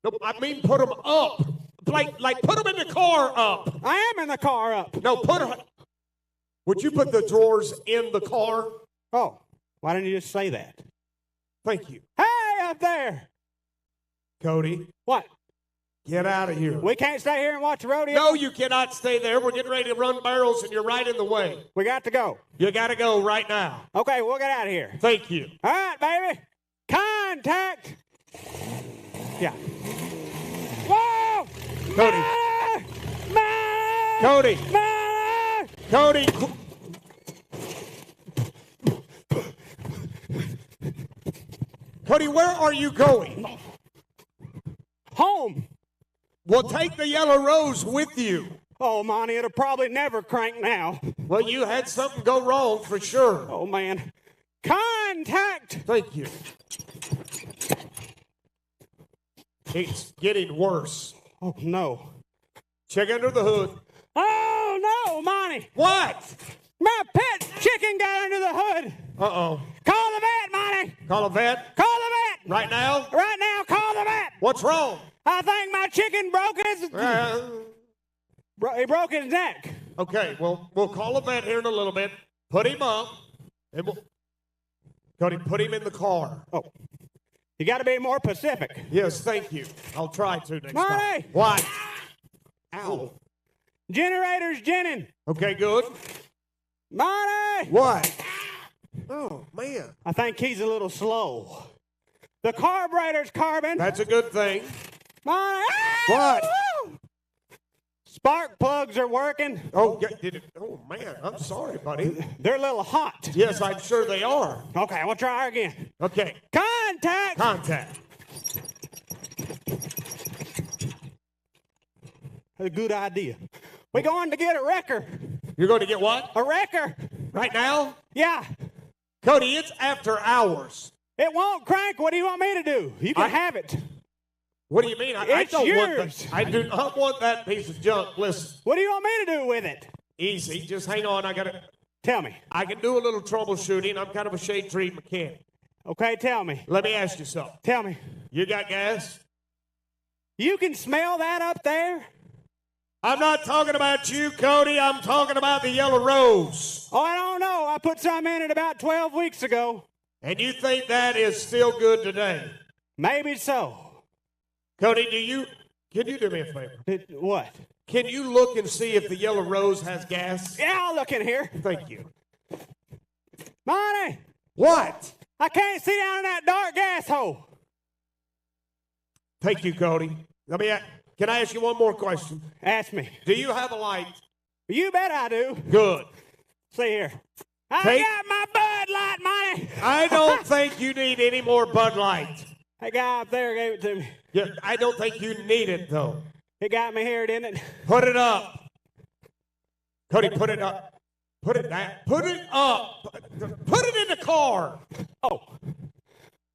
[SPEAKER 1] No, I mean put them up. Like put them in the car up.
[SPEAKER 2] I am in the car up.
[SPEAKER 1] No, put her. Would you put the drawers in the car?
[SPEAKER 2] Oh, why didn't you just say that?
[SPEAKER 1] Thank you.
[SPEAKER 2] Hey, up there.
[SPEAKER 1] Cody.
[SPEAKER 2] What?
[SPEAKER 1] Get out of here.
[SPEAKER 2] We can't stay here and watch the rodeo?
[SPEAKER 1] No, you cannot stay there. We're getting ready to run barrels, and you're right in the way.
[SPEAKER 2] We got to go.
[SPEAKER 1] You got to go right now.
[SPEAKER 2] Okay, we'll get out of here.
[SPEAKER 1] Thank you.
[SPEAKER 2] All right, baby. Contact. Yeah. Whoa!
[SPEAKER 1] Cody. Cody. Cody. Cody, where are you going?
[SPEAKER 2] Home.
[SPEAKER 1] Well, take the yellow rose with you.
[SPEAKER 2] Oh, Monty, it'll probably never crank now.
[SPEAKER 1] Well, you had something go wrong for sure.
[SPEAKER 2] Oh, man. Contact!
[SPEAKER 1] Thank you. It's getting worse.
[SPEAKER 2] Oh, no.
[SPEAKER 1] Check under the hood.
[SPEAKER 2] Oh, no, Monty.
[SPEAKER 1] What?
[SPEAKER 2] My pet chicken got under the hood.
[SPEAKER 1] Uh-oh.
[SPEAKER 2] Call the vet, Monty.
[SPEAKER 1] Call a vet?
[SPEAKER 2] Call the vet.
[SPEAKER 1] Right now?
[SPEAKER 2] Right now, call the vet.
[SPEAKER 1] What's wrong?
[SPEAKER 2] I think my chicken broke his... He broke his neck.
[SPEAKER 1] Okay, well, we'll call a vet here in a little bit. Put him up. And we'll... Cody, put him in the car.
[SPEAKER 2] Oh. You got to be more Pacific.
[SPEAKER 1] Yes, thank you. I'll try to next
[SPEAKER 2] Marty!
[SPEAKER 1] time. What?
[SPEAKER 2] Ow. Generator's ginning.
[SPEAKER 1] Okay, good.
[SPEAKER 2] Marty!
[SPEAKER 1] What? Oh, man.
[SPEAKER 2] I think he's a little slow. The carburetor's carbon.
[SPEAKER 1] That's a good thing.
[SPEAKER 2] Marty!
[SPEAKER 1] What?
[SPEAKER 2] Spark plugs are working.
[SPEAKER 1] Oh, yeah, did it? Oh, man, I'm sorry, buddy.
[SPEAKER 2] They're a little hot.
[SPEAKER 1] Yes, I'm sure they are.
[SPEAKER 2] Okay, we'll try again.
[SPEAKER 1] Okay.
[SPEAKER 2] Contact!
[SPEAKER 1] Contact.
[SPEAKER 2] A good idea. We're going to get a wrecker.
[SPEAKER 1] You're going to get what?
[SPEAKER 2] A wrecker.
[SPEAKER 1] Right now?
[SPEAKER 2] Yeah.
[SPEAKER 1] Cody, it's after hours.
[SPEAKER 2] It won't crank. What do you want me to do? You can have it.
[SPEAKER 1] What do you mean? I
[SPEAKER 2] It's
[SPEAKER 1] don't want
[SPEAKER 2] yours.
[SPEAKER 1] that. I do not want that piece of junk. Listen.
[SPEAKER 2] What do you want me to do with it?
[SPEAKER 1] Easy. Just hang on.
[SPEAKER 2] Tell me.
[SPEAKER 1] I can do a little troubleshooting. I'm kind of a shade tree mechanic.
[SPEAKER 2] Okay, tell me.
[SPEAKER 1] Let me ask you something.
[SPEAKER 2] Tell me.
[SPEAKER 1] You got gas?
[SPEAKER 2] You can smell that up there?
[SPEAKER 1] I'm not talking about you, Cody. I'm talking about the yellow rose.
[SPEAKER 2] Oh, I don't know. I put some in it about 12 weeks ago.
[SPEAKER 1] And you think that is still good today?
[SPEAKER 2] Maybe so.
[SPEAKER 1] Cody, can you do me a favor?
[SPEAKER 2] What?
[SPEAKER 1] Can you look and see if the yellow rose has gas?
[SPEAKER 2] Yeah, I'll look in here.
[SPEAKER 1] Thank you.
[SPEAKER 2] Monty,
[SPEAKER 1] What?
[SPEAKER 2] I can't see down in that dark gas hole.
[SPEAKER 1] Thank you, Cody. Can I ask you one more question?
[SPEAKER 2] Ask me.
[SPEAKER 1] Do you have a light?
[SPEAKER 2] You bet I do.
[SPEAKER 1] Good.
[SPEAKER 2] See here. I
[SPEAKER 1] Take-
[SPEAKER 2] got my Bud Light, Monty.
[SPEAKER 1] I don't think you need any more Bud Light.
[SPEAKER 2] That guy up there gave it to me.
[SPEAKER 1] Yeah, I don't think you need it, though.
[SPEAKER 2] It got me here, didn't it?
[SPEAKER 1] Put it up. Cody, put it up. Put it down. Put it up. Put it in the car.
[SPEAKER 2] Oh.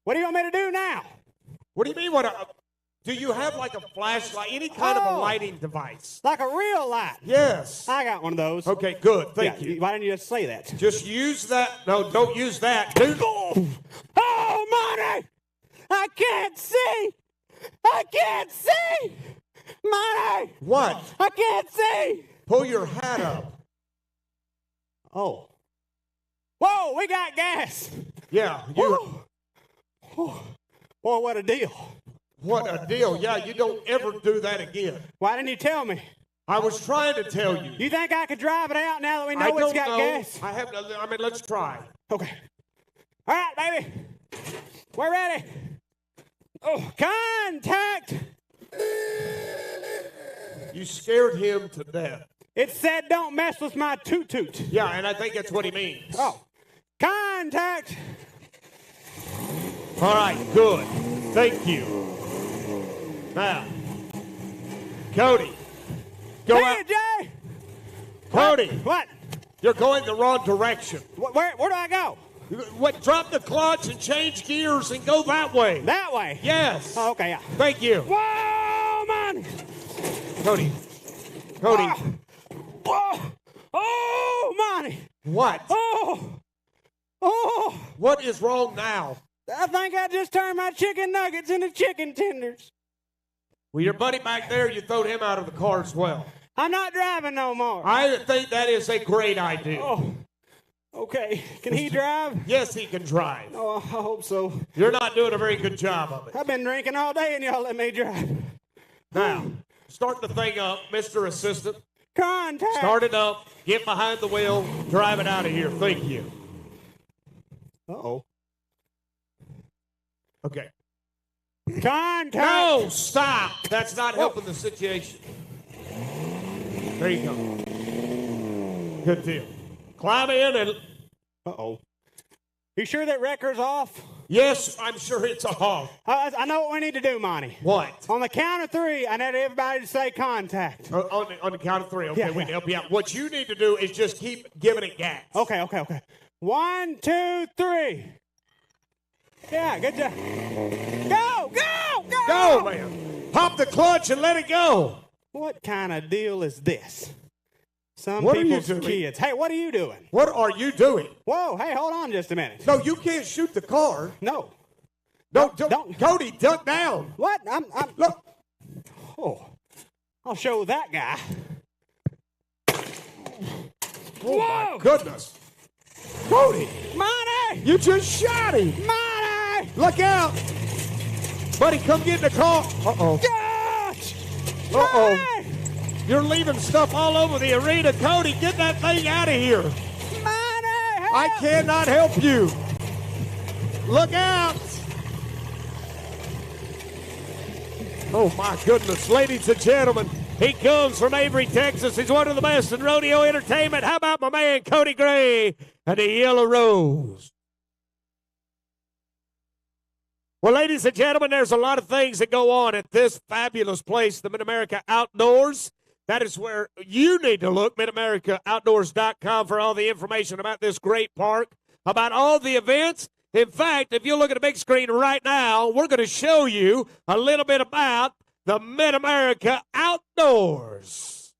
[SPEAKER 2] What do you want me to do now?
[SPEAKER 1] What do you mean? Do you have like a flashlight, any kind of a lighting device?
[SPEAKER 2] Like a real light.
[SPEAKER 1] Yes.
[SPEAKER 2] I got one of those.
[SPEAKER 1] Okay, good. Thank
[SPEAKER 2] Yeah,
[SPEAKER 1] you.
[SPEAKER 2] Why didn't you just say that?
[SPEAKER 1] Just use that. No, don't use that.
[SPEAKER 2] Oh, Monty! I can't see! I can't see! Monty!
[SPEAKER 1] What?
[SPEAKER 2] I can't see!
[SPEAKER 1] Pull your hat up.
[SPEAKER 2] Oh. Whoa, we got gas!
[SPEAKER 1] Yeah.
[SPEAKER 2] Boy, what a deal.
[SPEAKER 1] What a deal. Yeah, you don't ever do that again.
[SPEAKER 2] Why didn't you tell me?
[SPEAKER 1] I was trying to tell you.
[SPEAKER 2] You think I could drive it out now that we
[SPEAKER 1] I
[SPEAKER 2] know it's
[SPEAKER 1] don't
[SPEAKER 2] got
[SPEAKER 1] know.
[SPEAKER 2] gas?
[SPEAKER 1] Let's try.
[SPEAKER 2] Okay. All right, baby. We're ready. Oh, contact!
[SPEAKER 1] You scared him to death.
[SPEAKER 2] It said don't mess with my toot-toot.
[SPEAKER 1] Yeah, and I think that's what he means.
[SPEAKER 2] Oh. Contact!
[SPEAKER 1] All right, good. Thank you. Now, Cody, go
[SPEAKER 2] Hey,
[SPEAKER 1] out.
[SPEAKER 2] Jay!
[SPEAKER 1] Cody,
[SPEAKER 2] What?
[SPEAKER 1] you're going the wrong direction.
[SPEAKER 2] Where do I go?
[SPEAKER 1] Drop the clutch and change gears and go that way.
[SPEAKER 2] That way?
[SPEAKER 1] Yes.
[SPEAKER 2] Oh, okay, yeah.
[SPEAKER 1] Thank you.
[SPEAKER 2] Whoa, man!
[SPEAKER 1] Cody.
[SPEAKER 2] Oh, Monty!
[SPEAKER 1] What?
[SPEAKER 2] Oh!
[SPEAKER 1] What is wrong now?
[SPEAKER 2] I think I just turned my chicken nuggets into chicken tenders.
[SPEAKER 1] Well, your buddy back there, you throwed him out of the car as well.
[SPEAKER 2] I'm not driving no more.
[SPEAKER 1] I think that is a great idea.
[SPEAKER 2] Oh, okay. Can he drive?
[SPEAKER 1] Yes, he can drive.
[SPEAKER 2] Oh, I hope so.
[SPEAKER 1] You're not doing a very good job of it.
[SPEAKER 2] I've been drinking all day and y'all let me drive.
[SPEAKER 1] Now, start the thing up, Mr. Assistant.
[SPEAKER 2] Contact.
[SPEAKER 1] Start it up, get behind the wheel, drive it out of here. Thank you.
[SPEAKER 2] Uh-oh.
[SPEAKER 1] Okay.
[SPEAKER 2] Contact.
[SPEAKER 1] No, stop. That's not helping the situation. There you go. Good deal. Climb in and...
[SPEAKER 2] Uh-oh. You sure that record's off?
[SPEAKER 1] Yes, I'm sure it's off.
[SPEAKER 2] I know what we need to do, Monty.
[SPEAKER 1] What?
[SPEAKER 2] On the count of 3, I need everybody to say contact.
[SPEAKER 1] On the count of 3, okay,
[SPEAKER 2] Yeah,
[SPEAKER 1] we
[SPEAKER 2] yeah.
[SPEAKER 1] can help you out. What you need to do is just keep giving it gas.
[SPEAKER 2] Okay. 1, 2, 3. Yeah, good job. Go!
[SPEAKER 1] Go, man. Pop the clutch and let it go.
[SPEAKER 2] What kind of deal is this? Some
[SPEAKER 1] What are you
[SPEAKER 2] people's
[SPEAKER 1] doing?
[SPEAKER 2] kids. Hey, what are you doing?
[SPEAKER 1] What are you doing?
[SPEAKER 2] Whoa, hey, hold on just a minute.
[SPEAKER 1] No, you can't shoot the car.
[SPEAKER 2] No.
[SPEAKER 1] Don't. Cody, duck down.
[SPEAKER 2] What? I'm
[SPEAKER 1] Look.
[SPEAKER 2] Oh, I'll show that guy.
[SPEAKER 1] Oh, my goodness. Cody,
[SPEAKER 2] Monty!
[SPEAKER 1] you just shot him.
[SPEAKER 2] Monty!
[SPEAKER 1] Look out. Buddy, come get in the car. Uh-oh.
[SPEAKER 2] Gosh!
[SPEAKER 1] Uh-oh.
[SPEAKER 2] Monty!
[SPEAKER 1] You're leaving stuff all over the arena. Cody, get that thing out of here.
[SPEAKER 2] Monty! Help!
[SPEAKER 1] I cannot help you. Look out. Oh, my goodness. Ladies and gentlemen, he comes from Avery, Texas. He's one of the best in rodeo entertainment. How about my man, Cody Gray and the Yellow Rose? Well, ladies and gentlemen, there's a lot of things that go on at this fabulous place, the Mid-America Outdoors. That is where you need to look, MidAmericaOutdoors.com, for all the information about this great park, about all the events. In fact, if you look at the big screen right now, we're going to show you a little bit about the Mid-America Outdoors.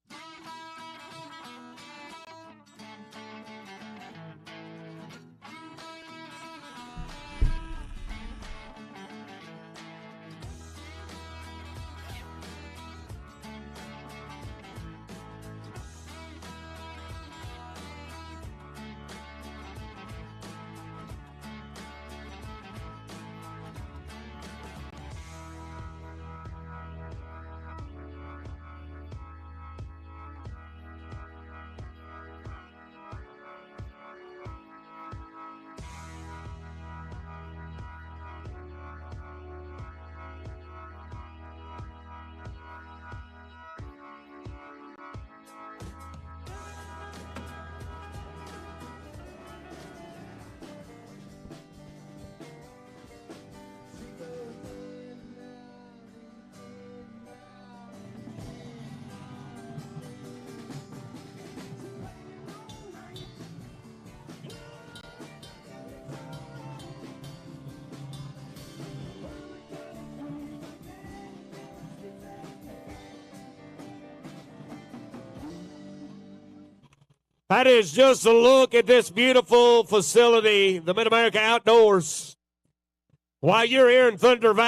[SPEAKER 1] That is just a look at this beautiful facility, the Mid-America Outdoors. While you're here in Thunder Valley,